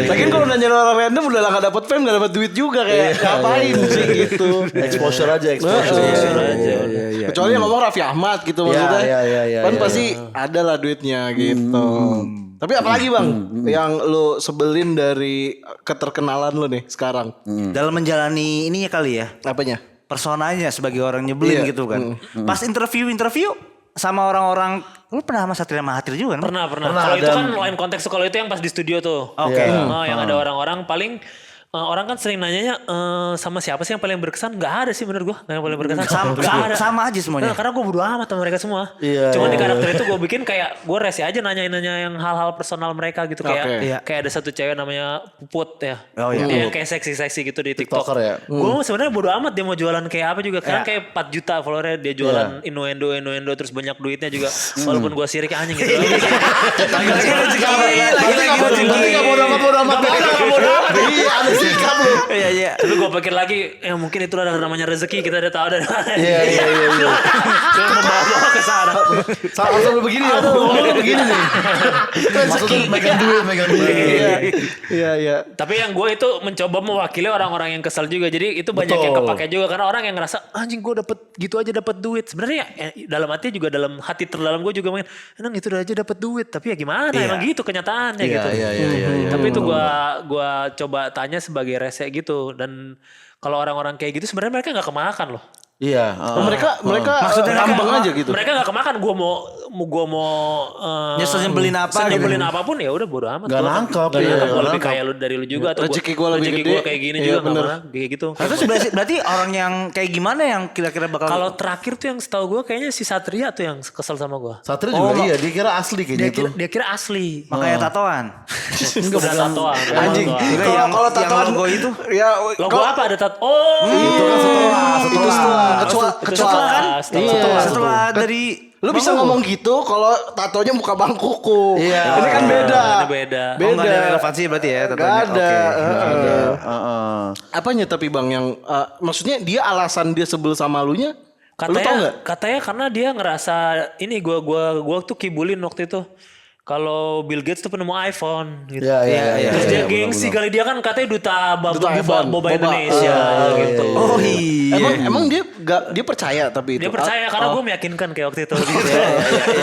Lagian kalau nanya orang random udah gak dapet fame gak dapet duit juga kayak ngapain sih gitu. Exposure aja exposure. aja. Kecuali yang ngomong Raffi Ahmad gitu maksudnya. Iya, Kan iya, pasti ada lah duitnya gitu. Tapi apalagi bang yang lu sebelin dari keterkenalan lu nih sekarang? Dalam menjalani ininya kali ya. Apanya? Personanya sebagai orang nyebelin Iya. gitu kan. Pas interview sama orang-orang, lu pernah sama Satria Mahathir juga kan? Pernah. Pernah, Kalau itu dan- kan lain konteks tuh. Kalau itu yang pas di studio tuh. Oke. Yang ada orang-orang paling orang kan sering nanyanya sama siapa sih yang paling berkesan? Gak ada sih bener gue yang paling berkesan. Nggak ada. Sama aja semuanya. Nah, karena gue bodo amat sama mereka semua. Iya, Cuman iya, di karakter itu gue bikin kayak gue rese aja nanya yang hal-hal personal mereka gitu kayak Oke. Iya. kayak ada satu cewek namanya Puput ya. Oh, iya. Dia yang kayak seksi-seksi gitu di TikTok. TikToker ya? Gue sebenarnya bodo amat dia mau jualan kayak apa juga. Karena Iya. kayak 4 juta followernya dia jualan innuendo terus banyak duitnya juga. Walaupun gue sirik anjing gitu. Berarti gak bodo amat Iya ada sikap lu. Iya. Tapi gue pikir lagi, ya mungkin itu ada namanya rezeki kita udah tahu dari mana. Iya. Cuma membawa ke sana. Sampai begini ya. Begini nih. Maksudnya megang duit. Iya. Tapi yang gue itu mencoba mewakili orang-orang yang kesel juga. Jadi itu banyak yang Betul. kepake juga karena orang yang ngerasa anjing gue dapet gitu aja dapet duit. Sebenarnya dalam hati juga dalam hati terdalam gue juga mungkin emang itu aja dapet duit. Tapi ya gimana? Iya. Emang gitu kenyataannya Iya, gitu. iya. Tapi itu gue coba tanya sebagai rese gitu. Dan kalau orang-orang kayak gitu sebenarnya mereka nggak kemakan loh. Iya. Mereka Maksudnya tambang mereka- aja gitu. Mereka nggak kemakan. Gue mau Nyebelin apa gitu. nyebelin apapun ya udah bodo amat. Nggak Gua- nangkap, nggak iya, nangkap. nggak Gua lebih nangkap. kaya lu dari lu juga. Atau Rezeki gua lebih rezeki gede. gua kayak gini Iya, juga nggak bener. marah. Kayak gitu. Terus berarti orang yang kayak gimana yang kira-kira bakal Kalau terakhir tuh yang setahu gue kayaknya si Satria tuh yang kesel sama gue. Satria juga iya. Dia kira asli kayaknya itu. Dia kira asli. makanya tatoan? Udah tatoan. Anjing. Yang- Kalau yang tatoan logo itu? Ya Logo apa ada tat? Oh. Itu kan setelah. Kecuali kan. Setelah dari Lu bisa ngomong gitu kalau tatonya muka Bang Kuku. Iya. Ini kan beda. Ini beda. Oh, nggak ada relevansi berarti ya Gak tatonya. ada. Oke. Apanya tapi Bang yang maksudnya dia alasan dia sebel sama lunya? Lu tau nggak? Katanya karena dia ngerasa ini gua tuh kibulin waktu itu. kalau Bill Gates tuh penemu iPhone gitu. Iya. Terus dia gengsi kali, dia kan katanya duta iPhone. boba Indonesia gitu. Oh iya. Emang dia percaya tapi itu. Dia percaya karena gue meyakinkan kayak waktu itu gitu.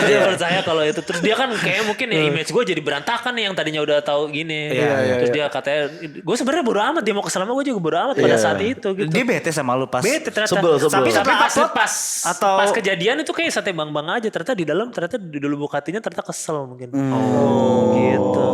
Dia percaya kalau itu. Terus dia kan kayak mungkin ya image gue jadi berantakan nih yang tadinya udah tahu gini. Terus dia katanya, gue sebenarnya bodo amat, dia mau kesel sama gue juga bodo amat pada saat itu gitu. Dia bete sama lu pas. Bete ternyata. Sebel. Tapi upload pas kejadian itu kayak sate bang-bang aja. Ternyata di dalam di lubuk hatinya ternyata kesel mungkin. Gitu.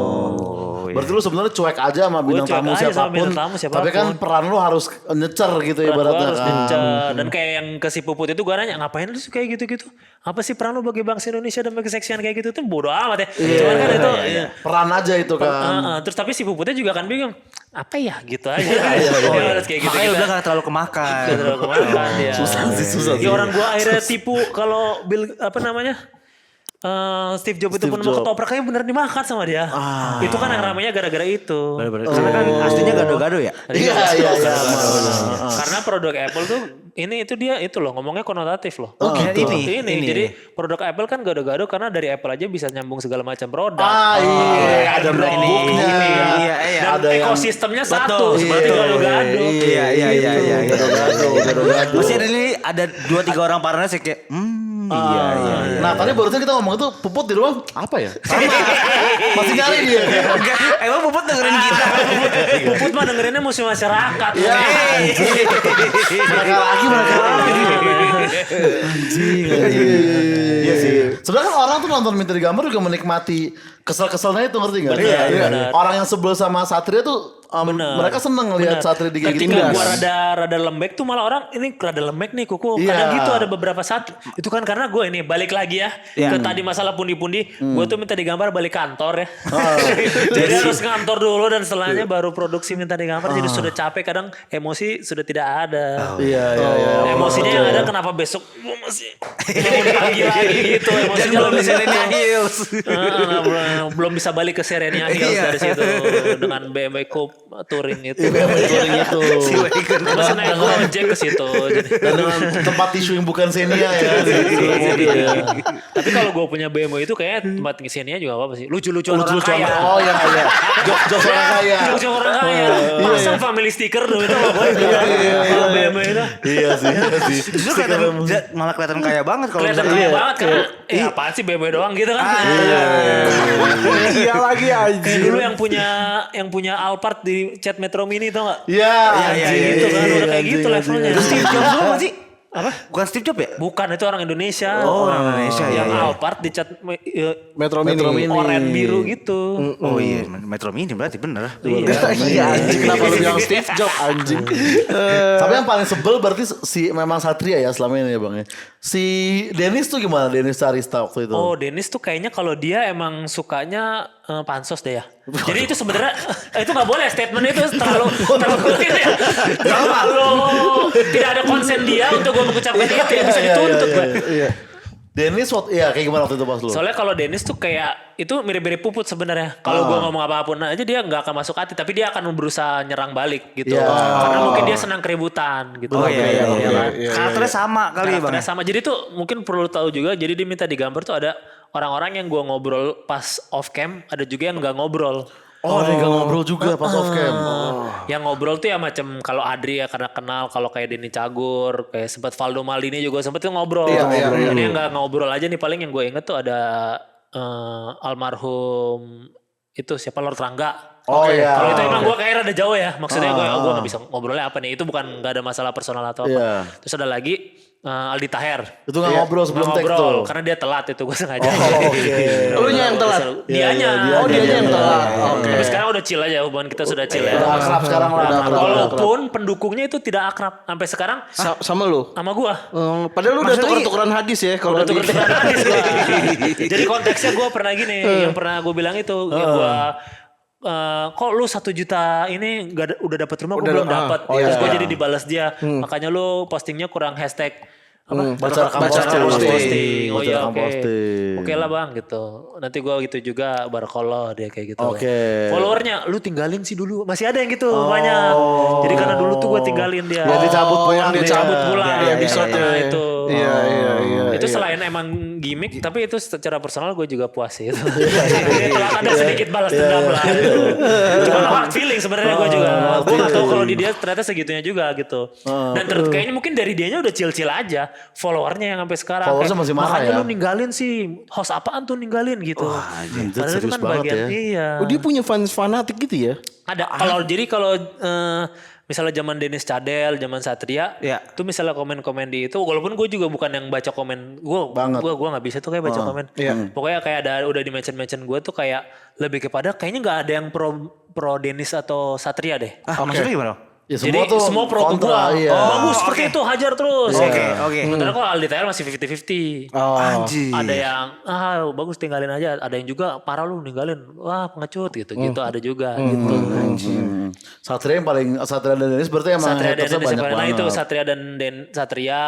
Berarti lu sebenarnya cuek aja sama bintang cuek tamu aja sama siapapun. bintang tamu siapapun. Tapi kan peran lu harus nyecer gitu Peran ibaratnya gua harus kan. gencar. Dan kayak yang ke si Puput itu gue nanya, ngapain lu kayak gitu-gitu? Apa sih peran lu bagi bangsa Indonesia dan bagi keseksian kayak gitu? Itu bodo amat ya. Cuman kan itu Peran aja itu kan. terus tapi si Puputnya juga kan bingung, apa ya gitu aja. Dia harus kayak gitu. Makanya udah gak terlalu kemakan. Gak terlalu kemakan dia. Susah sih. Ya orang gua akhirnya tipu kalau Bill Steve Jobs itu penemu ketoprak kayaknya bener dimakan sama dia. Itu kan yang ramainya gara-gara itu. Karena kan aslinya gado-gado ya. Iya. Karena produk Apple tuh itu dia itu loh ngomongnya konotatif loh. Gitu. Ini. Jadi produk Apple kan gado-gado karena dari Apple aja bisa nyambung segala macam produk. Iya, ada MacBook-nya. Dan Ada yang ekosistemnya satu seperti gado-gado. Iya. Gado-gado. Masih ada 2-3 orang parahnya sih kayak iya. Nah tadi barusan kita ngomong itu Puput di rumah apa ya? Sama. Masih nyari dia. Emang Puput dengerin kita. Puput mah dengerinnya musuh masyarakat. Iya. Mereka lagi. Anjing. Iya sih. Sebenarnya kan orang tuh nonton Minta Digambar juga menikmati kesel-keselnya itu, ngerti nggak? Benar. Orang yang sebel sama Satria tuh mereka seneng ngelihat Satria digigit Ketika tindas. gua rada lembek tuh malah orang ini rada lembek nih kuku. Iya. Kadang gitu ada beberapa saat. Itu kan karena gue ini balik lagi ya ke tadi masalah pundi-pundi. Gue tuh minta digambar balik kantor ya. Jadi harus ngantor dulu dan setelahnya baru produksi minta digambar. Jadi sudah capek, kadang emosi sudah tidak ada. Iya. Emosinya yang ada kenapa besok gue masih mau dipanggil lagi gitu. Emosinya belum bisa Hills. belum bisa balik ke Serenia Hills dari situ dengan BMW Coupe touring itu. Touring itu. Masih naik Gojek ke situ. Dan dengan tempat tisu yang bukan Xenia ya. Tapi kalau gue punya BMW itu kayak tempat Xenia juga apa sih? Lucu-lucu orang kaya. Oh iya. Jok orang kaya. Lucu orang kaya. Pasang family sticker dulu itu gue. BMW itu. Iya sih. Justru malah kelihatan kaya banget kalau Kelihatan kaya banget kan. Apaan sih BMW doang gitu kan. Iya lagi aja. Kayak dulu yang punya Alphard di chat Metro Mini tau gak? Iya. Gitu kan. Udah kayak gitu levelnya. Itu Steve Jobs dulu gak sih? Apa? Bukan Steve Jobs ya? Bukan, itu orang Indonesia. Oh, orang Indonesia, Yang iya. Alphard di cat Metro Mini. oranye biru gitu. Oh iya, Metro Mini berarti bener. Iya anjing, kenapa lu bilang Steve Jobs anjing? Tapi yang paling sebel berarti memang Satria ya selama ini ya Bang ya. Si Dennis tuh gimana? Dennis Sarista waktu itu. Oh, Dennis tuh kayaknya kalau dia emang sukanya pansos deh ya. Jadi itu sebenarnya itu nggak boleh, statement itu terlalu ini ya. Terlalu tidak ada konsen dia untuk gue mengucapkan itu ya, bisa dituntut gue. Iya. Dennis kayak gimana waktu itu pas lu? Soalnya kalau Dennis tuh kayak itu mirip-mirip Puput sebenarnya. Kalau gue ngomong apapun aja dia nggak akan masuk hati, tapi dia akan berusaha nyerang balik gitu. Karena mungkin dia senang keributan gitu. Oh iya. Kan? Karakternya sama kali Bang. Karakternya sama. Jadi tuh mungkin perlu tahu juga. Jadi dia minta digambar tuh ada orang-orang yang gue ngobrol pas off cam, ada juga yang nggak ngobrol. Oh, dia gak ngobrol juga pas off cam. Yang ngobrol tuh ya macam kalau Adri ya karena kenal, kalau kayak Denny Cagur, kayak sempat Valdo Maldini juga sempat tuh ngobrol. Ini yang nggak ngobrol aja nih, paling yang gue inget tuh ada almarhum itu siapa, Lord Rangga. Oh iya. Kalau itu emang gue kayak rada jauh ya, maksudnya gue nggak bisa ngobrolnya apa nih. Itu bukan nggak ada masalah personal atau apa. Terus ada lagi Aldi Taher. Itu gak ngobrol sebelum take tuh. Karena dia telat itu gue sengaja. Lu yang telat. Dianya. Dianya yang telat. Tapi sekarang udah chill aja, hubungan kita sudah chill ya. Udah akrab sekarang lah. Walaupun pendukungnya itu tidak akrab sampai sekarang Sama lu. sama gua. Padahal lu udah tuker-tukeran hadis ya kalau Udah di tuker-tukeran hadis gua. Jadi konteksnya gua pernah gini, yang pernah gua bilang itu, yang gua kok lu 1 juta ini udah dapat rumah, gua belum dapat. Terus gua jadi dibalas dia, makanya lu postingnya kurang hashtag Baca rekam posting. Oh iya, oke. posting. Oke lah Bang gitu. Nanti gua gitu juga barakallah dia kayak gitu. Oke. Followernya lu tinggalin sih dulu. Masih ada yang gitu banyak. Jadi karena dulu tuh gua tinggalin dia. Dia dicabut pulang, Dia cabut pulang. Di episode Karena itu. gitu. Iya. Itu selain emang gimmick, tapi itu secara personal gue juga puas sih. Telah ada sedikit balas dendam lah. Cuma hard feeling sebenarnya gue juga. Gue nggak tahu kalau di dia ternyata segitunya juga gitu. Dan kayaknya mungkin dari dianya udah chill-chill aja. Followernya yang sampai sekarang. Followersnya masih marah makanya ya. lu ninggalin sih. Host apaan tuh ninggalin gitu. Itu Padahal itu serius kan banget bagian ya. iya. Oh dia punya fans fanatik gitu ya? Ada kalau misalnya zaman Dennis Cadel, zaman Satria, tuh misalnya komen-komen di itu, walaupun gue juga bukan yang baca komen, gue nggak bisa tuh kayak baca komen. Pokoknya kayak udah di mention gue tuh kayak lebih kepada kayaknya nggak ada yang pro Dennis atau Satria deh. Maksudnya gimana? Ya, Jadi semua pro ke kontra, gua. iya. Bagus seperti itu, hajar terus. Oke. Sementara kalau Aldi Taher masih 50-50. Anjir. Ada yang bagus tinggalin aja, ada yang juga parah lu ninggalin. Wah, pengecut gitu ada juga gitu. Satria dan Dennis berarti emang Satria dan hatersnya Dennis banyak nah banget. itu Satria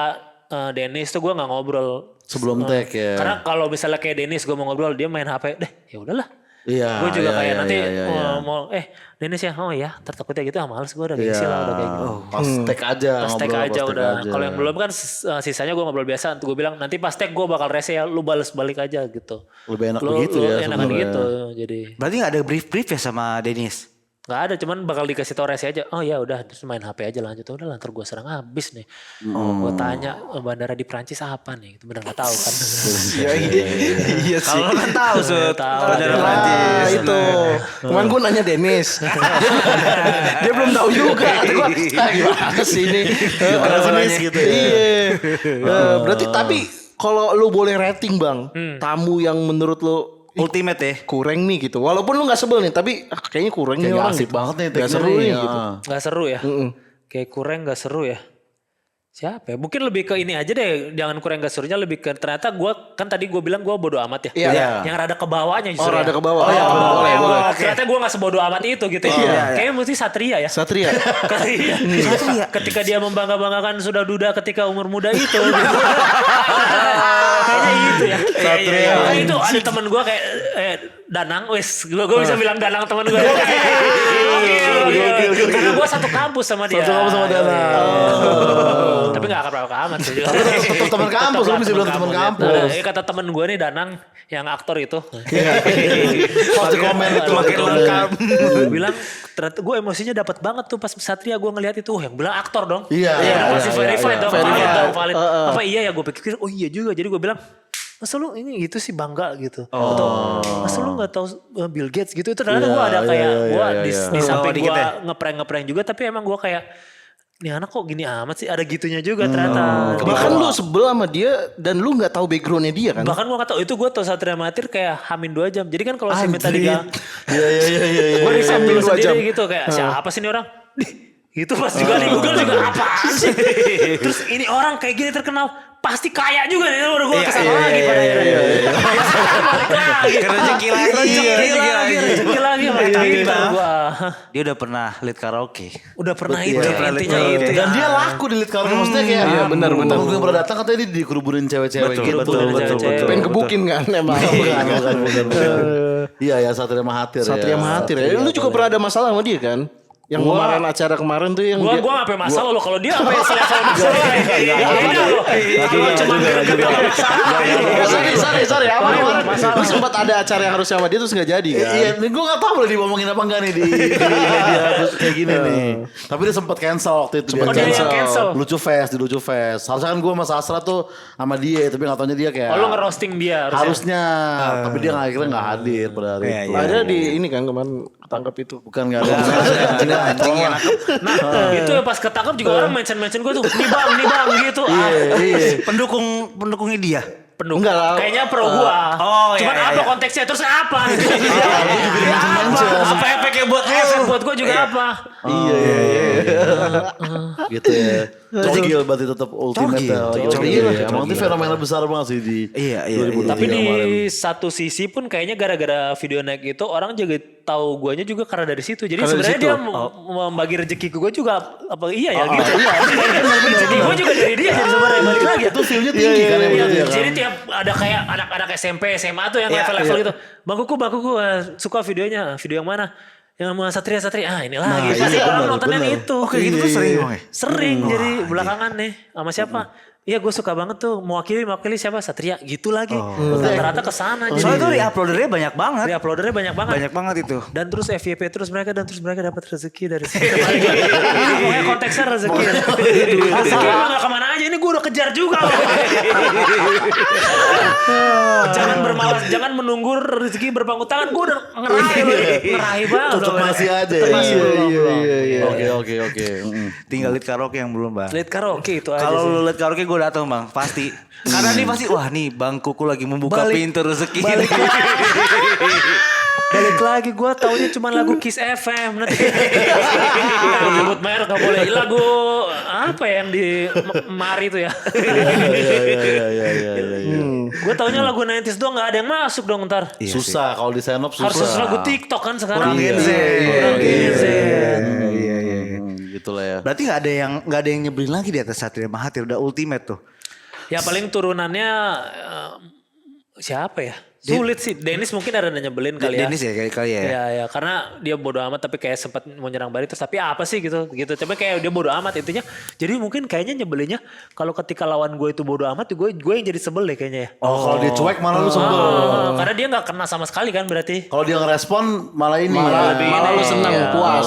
Dennis tuh gue nggak ngobrol Sebelum tag ya. karena kalau misalnya kayak Dennis gue mau ngobrol dia main HP deh ya udahlah. Iya. Gue juga iya, kayak iya, nanti iya. mau Dennis ya takutnya gitu males gue udah gengsi lah udah kayak gitu. Pas tag aja. Pas tag ngobrol, aja pas tag udah. aja. Kalau yang belum kan sisanya gue ngobrol biasa. Gue bilang nanti pas tag gue bakal rese ya lu balas balik aja gitu. Lebih enak Lu begitu ya enakan sebenarnya. gitu jadi. Berarti gak ada brief ya sama Dennis? Gak ada, cuman bakal dikasih tau rese aja. Oh ya udah, terus main HP aja lanjut. Udah ntar gue serang habis nih. Gue tanya bandara di Prancis apa nih? Itu bener gak tahu kan. Iya sih. Kalau kan tahu Sud. Tahu. Bandara Nah, Prancis. Itu. Kemarin gue nanya Dennis. Dia belum tahu juga. Gua, gimana sih ini? Dennis gitu ya. Iya. Berarti tapi kalau lu boleh rating bang, tamu yang menurut lu Ultimate ya. kurang nih gitu. Walaupun lu gak sebel nih, tapi kayaknya kurang nih Kayak orang. asik gitu. banget nih Gak tagnya seru nih, nih ya. gitu. Gak seru ya? Kayak kurang gak seru ya? Siapa ya? Mungkin lebih ke ini aja deh. Jangan kurang gak serunya lebih ke ternyata gue kan tadi gue bilang gue bodo amat ya. Iya. Yang rada ke bawahnya justru. Oh, rada ya. ke bawah. Oh, ya, Oh, boleh, boleh. Ternyata gue gak sebodo amat itu gitu ya. Iya. Kayaknya mesti Satria ya. Satria. Satria. Ketika dia membangga-banggakan sudah duda ketika umur muda itu. Gitu. Kayaknya itu ya. Satria. Makanya itu ada temen gue kayak Danang, gue bisa bilang Danang temen gue. Karena gue satu kampus sama dia. Satu kampus sama Danang. Tapi gak akan amat sih. Tetap teman kampus, lu bisa bilang teman kampus. Kata temen gue nih Danang yang aktor itu. Pas di komen itu Makin lengkap. Bilang ternyata gue emosinya dapat banget tuh pas Satria gue ngeliat itu. Yang bilang aktor dong. Iya, Masih iya, verified iya, dong. verified. Valid. Apa iya ya gue pikir oh iya juga. Jadi gue bilang masa lu ini gitu sih bangga gitu. Atau masa lu gak tahu Bill Gates gitu. Itu ternyata gue ada kayak gue di samping dikit gue ya. ngeprank juga. Tapi emang gue kayak nih anak kok gini amat sih. Ada gitunya juga ternyata. Bahkan lu sebel sama dia dan lu gak tahu backgroundnya dia kan? Bahkan gue gak tau itu gue tau Satria Matir kayak hamin 2 jam. Jadi kan kalau si Metallica Iya. gue riset Hamin dulu 2 jam. sendiri gitu kayak siapa sih ini orang? Itu pas juga di Google juga apaan sih? Terus ini orang kayak gini terkenal pasti kaya juga nih udah gue kesana lagi pada akhirnya. Balik lagi. Rezeki lagi. Rezeki lagi. Tapi Gitu Bang, gua. dia udah pernah lead karaoke. Udah pernah itu Iya, ya, intinya betul. itu. Dan dia laku di lead karaoke maksudnya kayak Iya, benar. Pengunjung yang pernah datang katanya dia dikuruburin cewek-cewek gitu. Betul. Pengen kebukin kan emang. Bukan. Iya ya Satria Mahathir ya. Satria Mahathir ya. Lu juga pernah ada masalah sama dia kan? Yang kemarin acara kemarin tuh yang dia... Gua apa masalah lo kalau dia apa selevel masalah ya. Beda lo. Kalau cuma greget Sorry. Apa kemarin? Lu sempat ada acara yang harus sama dia terus gak jadi kan? Iya, gue gak tahu boleh diomongin apa enggak nih di media terus kayak gini nih. Tapi dia sempat cancel waktu itu. Oh, dia yang cancel. Lucu Fest. Harusnya kan gue sama Sastra tuh sama dia, tapi gak taunya dia kayak. Oh, lo ngerosting dia harusnya. Tapi dia akhirnya gak hadir pada hari itu. Ada di ini kan kemarin ketangkep itu. Bukan gak ada. Anjing yang nangkep. Nah, itu pas ketangkep juga orang mention gue tuh, nih bang gitu. Pendukungnya dia. Pendukung. Enggak lah. Kayaknya pro gua. Oh, iya, Cuman iya, apa iya. konteksnya terus apa? Apa efeknya buat Efek buat gua juga apa? Iya. Gitu ya. Cogil berarti tetap ultimate ya. Cogil. Emang itu fenomena besar banget sih di Iya. 2023 Tapi di kemarin. satu sisi pun kayaknya gara-gara video naik itu orang juga tahu guanya juga karena dari situ. Jadi Karena sebenarnya dari dia situ. membagi rezeki ke gua juga apa iya ya gitu. Rezeki gua juga dari dia jadi sebenarnya balik lagi. Itu view-nya tinggi kan ya Iya, berarti ya kan. jadi tiap ada kayak anak-anak SMP, SMA tuh yang level-level gitu. Bang Kuku, suka videonya. Video yang mana? Yang sama Satria. Ini lagi. Pasti orang nontonnya itu. Oke gitu tuh sering bang ya? Sering jadi belakangan nih. Sama siapa? Iya gue suka banget tuh mewakili siapa Satria gitu lagi. Rata-rata kesana jadi. Soalnya tuh re-uploadernya banyak banget. Uploadernya banyak banget. Banyak banget itu. Dan terus FYP terus mereka dapat rezeki dari situ. Ini pokoknya konteksnya rezeki. Rezeki emang gak kemana aja. Ini gue udah kejar juga. Jangan menunggu rezeki berpangku tangan. Gue udah ngerahi banget. Tetap masih aja ya. Oke. Tinggal lead karaoke yang belum bang. Lead karaoke itu aja Kalau sih. lu lead karaoke gue datang bang, pasti. Karena nih pasti, wah nih Bang Kuku lagi membuka pintu rezeki. Balik lagi gue taunya cuma lagu Kiss FM nanti. Nyebut merek gak boleh. Lagu apa yang di Mari itu ya. Gue taunya lagu 90s doang gak ada yang masuk dong ntar. Susah kalau di Senop susah. Harus lagu TikTok kan sekarang. Kurang Gen Z. Gitu lah ya. Berarti nggak ada yang nyebelin lagi di atas Satria Mahathir, udah ultimate tuh. Ya paling turunannya siapa ya? Sulit sih. Dennis mungkin ada nyebelin kali ya. Dennis ya kali ya. Ya karena dia bodo amat tapi kayak sempat mau nyerang balik terus tapi apa sih gitu. Tapi kayak dia bodo amat intinya. Jadi mungkin kayaknya nyebelinnya kalau ketika lawan gue itu bodo amat gue yang jadi sebel deh kayaknya ya. Kalau dia cuek malah lu sebel. Karena dia gak kena sama sekali kan berarti. Kalau dia ngerespon malah ini. Malah lu senang, puas.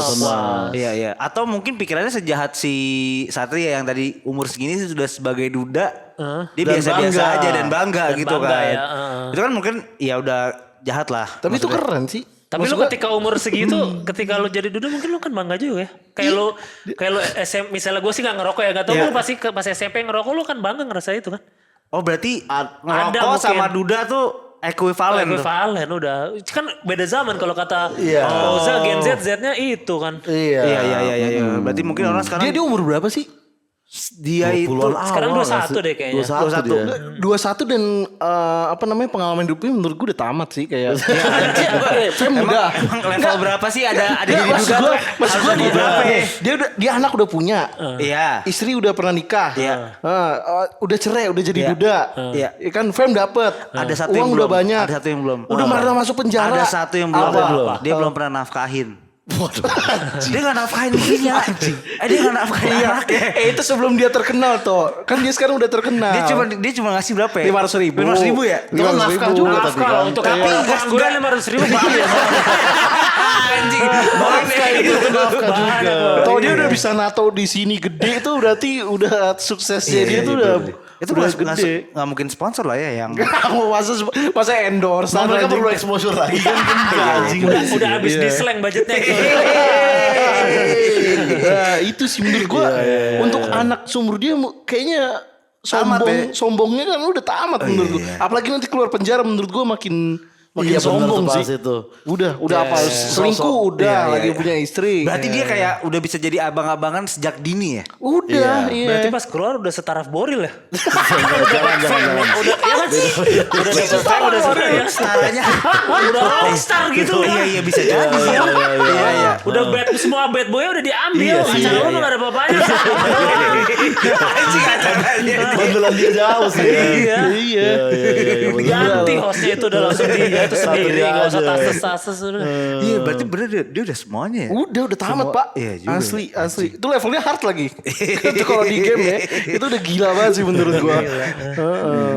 Iya. Atau mungkin pikirannya sejahat si Satria yang tadi umur segini sudah sebagai duda. Dia Dan biasa-biasa bangga. aja dan bangga Dan gitu bangga, kan. ya, Itu kan mungkin ya udah jahat lah. Tapi itu keren sih. Tapi lu ketika umur segitu, ketika lu jadi duda mungkin lu kan bangga juga ya. Kayak lu SM, misalnya gue sih gak ngerokok ya. Gak tau lu pasti pas SMP ngerokok lu kan bangga ngerasa itu kan. Oh berarti Ada ngerokok sama mungkin. duda tuh ekuivalen tuh. Ekuivalen udah. Kan beda zaman kalau kata Iya. Oza Gen Z, Z-nya itu kan. Iya. Berarti mungkin orang sekarang Dia umur berapa sih? dia itu 20-an Sekarang awal 21 deh kayaknya. 21 dia. 21 dan pengalaman hidupnya menurut gue udah tamat sih kayak. Fem udah. emang level berapa sih ada di Maksud duda? gue dia anak udah punya. Iya. Istri udah pernah nikah. Iya. Udah cerai, udah jadi Iya. duda. Iya. Ya kan Fem dapet. Ada satu Uang yang udah belum. banyak. Ada satu yang belum. Udah pernah masuk penjara. Ada satu yang belum. Apa? Dia belum pernah nafkahin. Dia gak nafkahin istrinya. Dia gak nafkahin anaknya. Itu sebelum dia terkenal toh. Kan dia sekarang udah terkenal. Dia cuma ngasih berapa ya? 500.000. 500.000 ya? Itu kan nafkah juga tapi Nafkah kan. untuk Tapi pengangguran 500.000 banyak. Anjing. Nafkah juga. Toh dia udah bisa nato di sini gede itu berarti udah suksesnya dia tuh udah Itu udah gede. Gak mungkin sponsor lah ya yang. Mau masa endorse Nah, mereka perlu exposure lagi kan. Anjing. Udah habis di slang budgetnya. Nah, itu sih menurut gua untuk anak seumur dia kayaknya Tamat sombongnya kan udah tamat menurut gua. Apalagi nanti keluar penjara menurut gua makin Iya, bener sombong tuh sih. bahas itu. Udah apa selingkuh udah lagi punya istri. Berarti dia kayak udah bisa jadi abang-abangan sejak dini ya? Udah, iya. Berarti pas keluar udah setaraf Boril ya. Jangan. Udah ya kan sih. Udah setaraf ya. Setaranya. Udah rockstar gitu. Iya bisa jadi. Iya. Udah semua bad boy udah diambil. Acara lu gak ada apa-apanya. Anjing acaranya. Bandelan dia jauh sih. Iya. Ganti hostnya itu udah langsung dia itu sendiri. Satria Gak usah aja. tases-tases udah. Iya berarti bener dia udah semuanya ya? Udah tamat pak. Iya juga. Asli. Itu levelnya hard lagi. Itu kalau di game ya, itu udah gila banget sih menurut gua.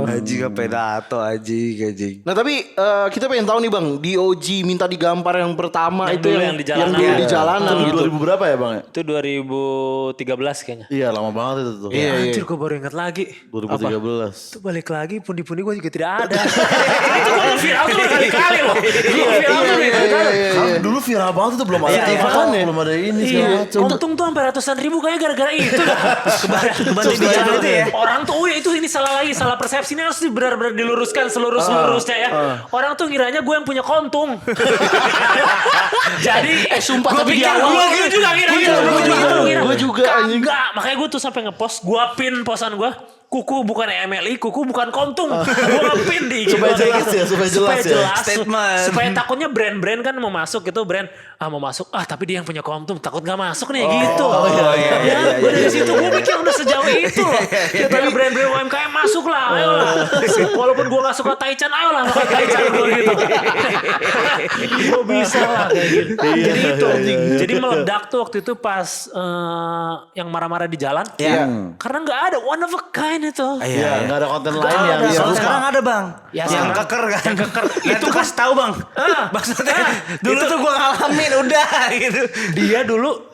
Anjing apa nato anjing. Nah tapi kita pengen tahu nih bang, DOG minta digampar yang pertama Yang itu dulu yang di jalanan. yang dulu di jalanan Itu gitu. 2000 berapa ya bang? Itu 2013 kayaknya. Iya lama banget itu tuh. Iya. Anjir gue baru ingat lagi. 2013. Itu balik lagi pundi-pundi gue juga tidak ada. Itu gue viral tuh berkali-kali loh. Gue viral tuh berkali-kali. Kan dulu viral banget itu belum ada Iya, TikTok, makanya. belum ada ini segala Iya, macam. untung tuh sampai ratusan ribu kayaknya gara-gara itu dah. Kebantu di jalan itu ya? Orang tuh, oh ya itu ini salah lagi, salah persepsi ini harus benar-benar diluruskan selurus-lurusnya ya. Orang tuh ngiranya gue yang punya kontung. Jadi, sumpah, gue tapi di pikir awal gue gitu juga ngira. Gue juga anjing. Enggak, makanya gue tuh sampai ngepost, gue pin posan gue. Kuku bukan MLI, kuku bukan kontung. Gue ngepin di IG Supaya gua kayak jelas ya, supaya jelas ya. Statement. Supaya takutnya brand-brand kan mau masuk gitu, brand mau masuk, tapi dia yang punya kontung, takut gak masuk nih gitu. iya. Gue dari situ gue mikir udah sejauh itu loh. Ya tapi brand-brand UMKM masuk lah, ayolah. Walaupun gue gak suka Taichan, ayolah pakai Taichan gue gitu. Gue bisa lah kayak gitu. Jadi itu, jadi meledak tuh waktu itu pas yang marah-marah di jalan. Iya. Karena gak ada one of a kind itu. Iya, nggak ada konten lain Ada, yang kalau sekarang ada bang. Ya, yang sekarang- keker kan. yang keker. Itu kasih tahu bang. Maksudnya dulu tuh gue ngalamin udah gitu.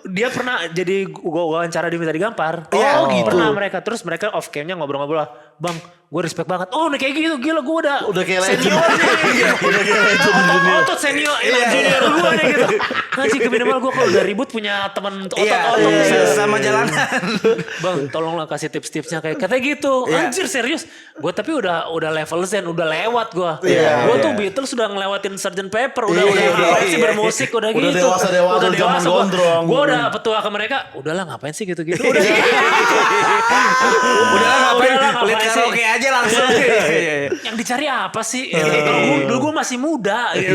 Dia pernah jadi gua wawancara di Minta Digampar. Oh, gitu. Pernah mereka. Terus mereka off camnya ngobrol-ngobrol lah. Bang, gue respect banget. Oh, udah kayak gitu. Gila, gue udah kayak legend. senior nih. Udah kayak legend junior. Otot senior, junior gue nih gitu. Anjing, ke minimal gue kalau udah ribut punya teman otot-otot. Sama jalanan. Bang, tolonglah kasih tips-tipsnya kayak katanya gitu. Anjir, serius. Gue tapi udah level zen, udah lewat gue. Gue tuh Beatles sudah ngelewatin Sgt. Pepper, udah ngapain sih bermusik, udah gitu. dewasa, zaman gondrong. Gue udah petua ke mereka, udahlah ngapain sih gitu-gitu. Udah Udahlah ngapain? ngapain Lihat sih? karaoke aja langsung. Yang dicari apa sih? Dulu gue masih muda gitu.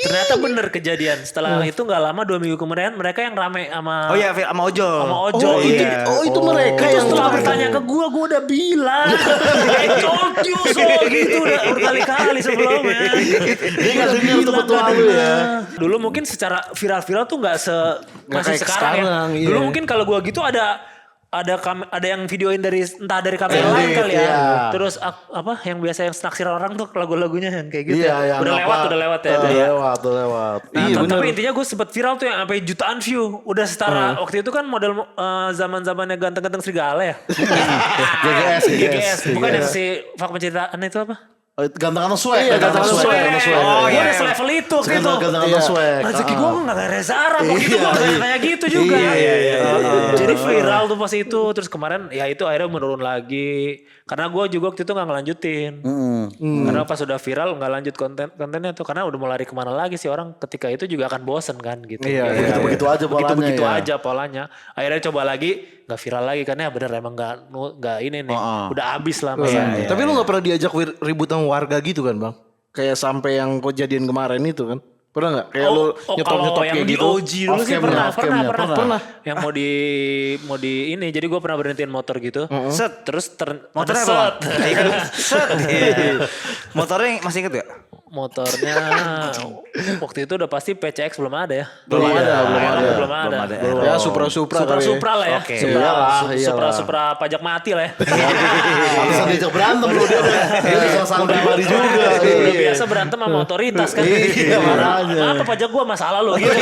Ternyata bener kejadian. Setelah itu gak lama 2 minggu kemudian mereka yang rame sama Oh iya sama Ojol. sama Ojo. itu mereka Itu yang setelah bertanya ke gue udah bilang. I told you so gitu udah berkali-kali sebelumnya. Dia nggak denger tuh petua lu ya. Dulu mungkin secara viral-viral tuh nggak masih kayak sekarang ya. sekarang, iya. Dulu mungkin kalau gue gitu ada yang videoin entah dari kamera lain Edit, kali ya. iya. Terus apa yang biasa yang naksir orang tuh lagu-lagunya yang kayak gitu. Iya, ya. yang Udah apa, lewat ya. Udah lewat. Nah, Iya, tapi bener. intinya gue sempet viral tuh yang sampai jutaan view. Udah setara waktu itu kan model zaman-zamannya ganteng-ganteng serigala ya. GGS. Bukan yang si fak penceritaan itu apa? Gantangan swag. Iya, gantangan swag. Oh iya, iya, iya. selevel itu waktu itu. Gantangan Iya. swag. Rezeki gue gak kayak Reza Arab. Waktu itu gue kayak gitu juga. Jadi viral tuh pas itu. Terus kemarin ya itu akhirnya menurun lagi. Karena gue juga waktu itu gak ngelanjutin. Karena pas udah viral gak lanjut kontennya tuh. Karena udah mau lari kemana lagi sih orang ketika itu juga akan bosen kan gitu. Iya, Begitu aja polanya. Begitu ya. aja polanya. Akhirnya coba lagi gak viral lagi. Karena ya bener emang gak ini nih. Udah habis lah masanya. Tapi lu gak pernah diajak ribut sama warga gitu kan bang? Kayak sampai yang kejadian kemarin itu kan? Pernah gak? Kayak lu nyetop-nyetop kalau yang kayak di gitu? OG dulu sih Off-camnya, pernah. Yang mau di ini. Jadi gue pernah berhentiin motor gitu. Set. Terus Motornya ada apa? set. Bang? Set. Iya. Motornya masih inget gak? Motornya waktu itu udah pasti PCX belum ada ya. Belum ada. Belum ada. Ya Supra-Supra kali ya. Supra lah ya. Oke. Supra pajak mati lah ya. Bisa diajak berantem lu dia. Dia bisa saling pribadi juga. Udah biasa berantem sama otoritas kan. Iya, makanya. Apa pajak gua masalah lo gitu.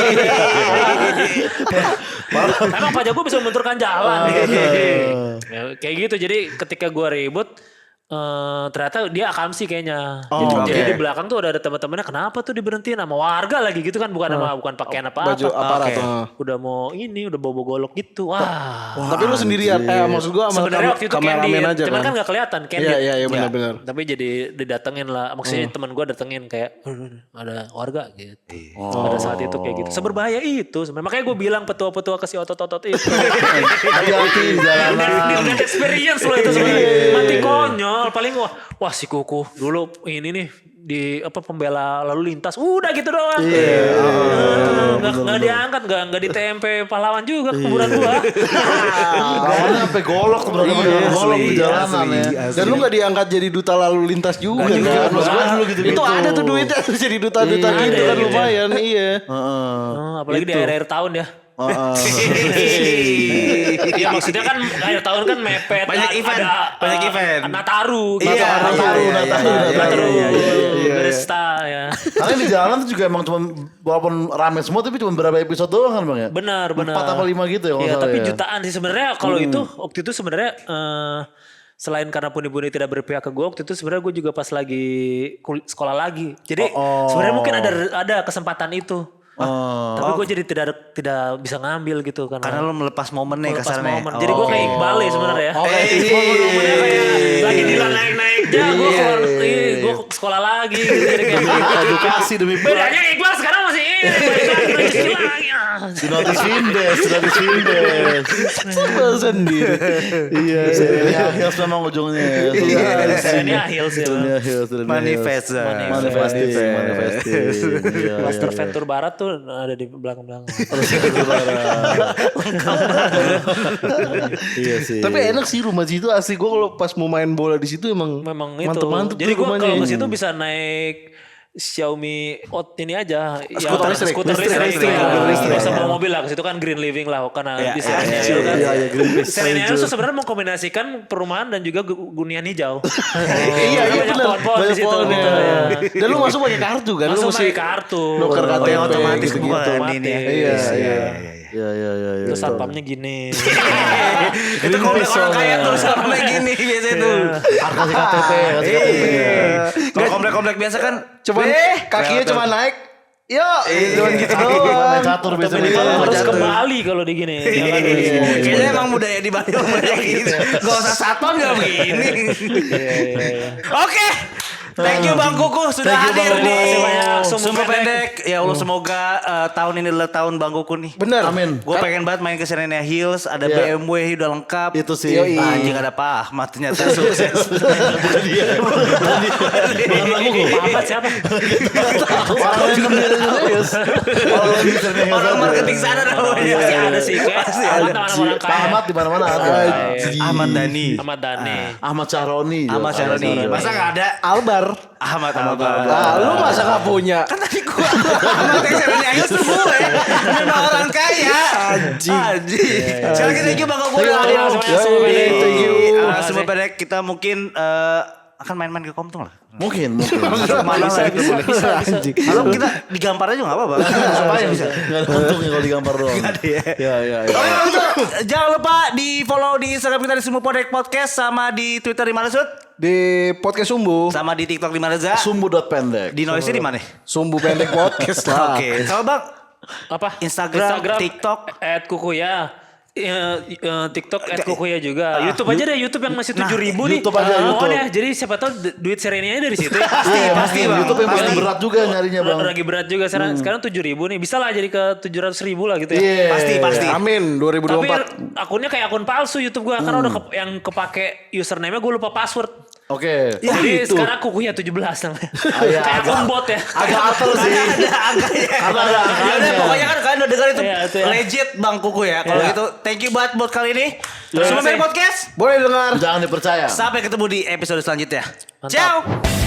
Emang pajak gua bisa membenturkan jalan gitu. Ya, kayak gitu. Jadi ketika gua ribut ternyata dia akamsi kayaknya. Jadi di belakang tuh udah ada teman-temannya kenapa tuh diberhentiin sama warga lagi gitu kan bukan pakaian apa-apa. Baju aparat. Udah mau udah bawa golok gitu. Wah. Tapi lu sendirian. Maksud gua sama Sebenarnya waktu itu kameramen candid, aja cuman kan kan? gak kelihatan candid. Iya benar-benar. Tapi jadi didatengin lah. Maksudnya teman gue datengin kayak ada warga gitu. Pada saat itu kayak gitu. Seberbahaya itu. Sebenarnya makanya gue bilang petua-petua ke si otot-otot itu. Hati-hati di jalanan. Dia experience loh itu sebenarnya. Mati konyol. Paling wah si Kuku dulu ini nih di pembela lalu lintas. Udah gitu doang. Nggak diangkat, nggak ditempe pahlawan juga ke kuburan gua. Lawannya sampai golok tuh berapa golok di jalanan ya. Dan lu gak diangkat jadi duta lalu lintas juga Gak juga, kan? maksud gua dulu gitu-gitu. Itu ada tuh duitnya jadi duta-duta Iya, gitu ada kan gitu. lumayan. Iya. Apalagi di akhir-akhir tahun ya. Iya maksudnya kan akhir tahun kan mepet. Banyak event, banyak event. Nataru. Nataru. Beresta ya. Karena di jalanan tuh juga emang cuma walaupun rame semua tapi cuma berapa episode doang kan bang ya? Benar. 4 apa 5 gitu ya kalau Iya salah tapi ya. jutaan sih sebenarnya kalau itu waktu itu sebenarnya selain karena Puni-Puni tidak berpihak ke gue waktu itu sebenarnya gue juga pas lagi sekolah lagi. Jadi sebenarnya mungkin ada kesempatan itu. Tapi gue jadi tidak bisa ngambil gitu Karena lu melepas momen nih melepas kasarnya. momen. Jadi gue kayak Iqbal ya sebenarnya. Oke. Momennya kayak lagi Dilan naik-naiknya gue keluar gue sekolah lagi gitu. Jadi kayak Edukasi demi bedanya Iqbal sekarang masih ini balik lagi lagi. Dinotis Vindes. Sendiri. Iya, ini Hills memang ujungnya. Ini ahil sih. Manifest. Manifesting. Master Venture Barat tuh ada di belakang-belakang. Iya sih. Tapi enak sih rumah situ asli gue kalau pas mau main bola di situ emang Memang itu. mantep-mantep Jadi tuh gue rumahnya. kalau ke situ bisa naik Xiaomi Out ini aja. Skuter listrik. Skuter Listrik, listrik. mobil listrik. Gak usah bawa mobil lah. Ke situ kan green living lah. Karena di Serenia itu kan. Iya, Greenpeace. Serenia itu sebenarnya mengkombinasikan perumahan dan juga hunian hijau. Iya Banyak benar. pohon-pohon di situ. Banyak gitu, pohon, ya. Dan lu masuk pakai kartu kan? Lu Langsung mesti pakai kartu. nuker KTP yang otomatis gitu-gitu. bukan ini. Iya. Terus satpamnya gini. Itu komplek orang kaya tuh sama gini biasanya tuh. Harus kasih KTP, kasih KTP. Kalau komplek-komplek biasa kan Cuman kakinya cuma naik. Yo, cuman gitu doang. Main catur biasanya. Harus ke Bali kalau di gini. Jangan di sini. kayaknya emang budaya di Bali banyak gitu. Gak usah satpam gak begini. Oke. Thank you Bang Kuku sudah hadir di Sumber Pendek. Ya Allah semoga tahun ini adalah tahun Bang Kuku nih. Bener. Amin. Gue pengen banget main ke Serenia Hills, ada BMW udah lengkap. Itu sih. Yoi. Anjing ada Pak Ahmad ternyata sukses. Ahmad siapa? Orang lain di Serius. Orang lain di Serius. Orang marketing sana namanya. Pasti ada sih. Kayak Ahmad sama orang Pak kaya. Ahmad di mana-mana ada. Ahmad Dhani. Ahmad Dhani. Ahmad Syahroni. Ahmad Syahroni. Masa gak ada Albar. Ahmad Nah, lu masa gak punya? Kan tadi gua Ahmad yang Serenia Hills tuh gue. Memang orang kaya. Anjing. Sekali lagi thank you Bang Kuku udah hadir. Thank you. Sumber Pendek kita mungkin akan main-main ke Komtung lah. Mungkin. Mana lah itu boleh. Bisa. Kalau kita digampar aja nggak apa-apa. Supaya bisa. Nggak ada untungnya kalau digampar doang. Iya. Oke, kalau gitu, jangan lupa di follow di Instagram kita di Sumbu Pendek Podcast sama di Twitter di mana Sud? Di podcast Sumbu. Sama di TikTok di mana Za? Sumbu.pendek. Di Noise di mana? Sumbu pendek podcast lah. Oke, sama Bang. Apa? Instagram, TikTok. @kukuya. TikTok @kukuya juga. YouTube aja deh, YouTube yang masih 7.000 nih. YouTube aja, Mohon YouTube. ya, jadi siapa tahu duit Serenia dari situ ya. Pasti Bang. YouTube yang paling berat juga nyarinya bang. Lagi berat juga sekarang 7.000 nih. Bisa lah jadi ke 700.000 lah gitu ya. Iya. Pasti. Amin Tapi 2024. akunnya kayak akun palsu YouTube gua karena udah yang kepake username-nya gue lupa password. Oke. Jadi sekarang kukuya 17 namanya. iya, Kayak akun bot ya. Agak alter sih. Ada angkanya. Karena ada Ya angkanya. udah pokoknya kan kalian udah dengar itu Iya, itu ya. legit Bang Kuku ya. Kalau gitu thank you buat kali ini. Sumber Pendek Podcast. Boleh dengar. Jangan dipercaya. Sampai ketemu di episode selanjutnya. Mantap. Ciao.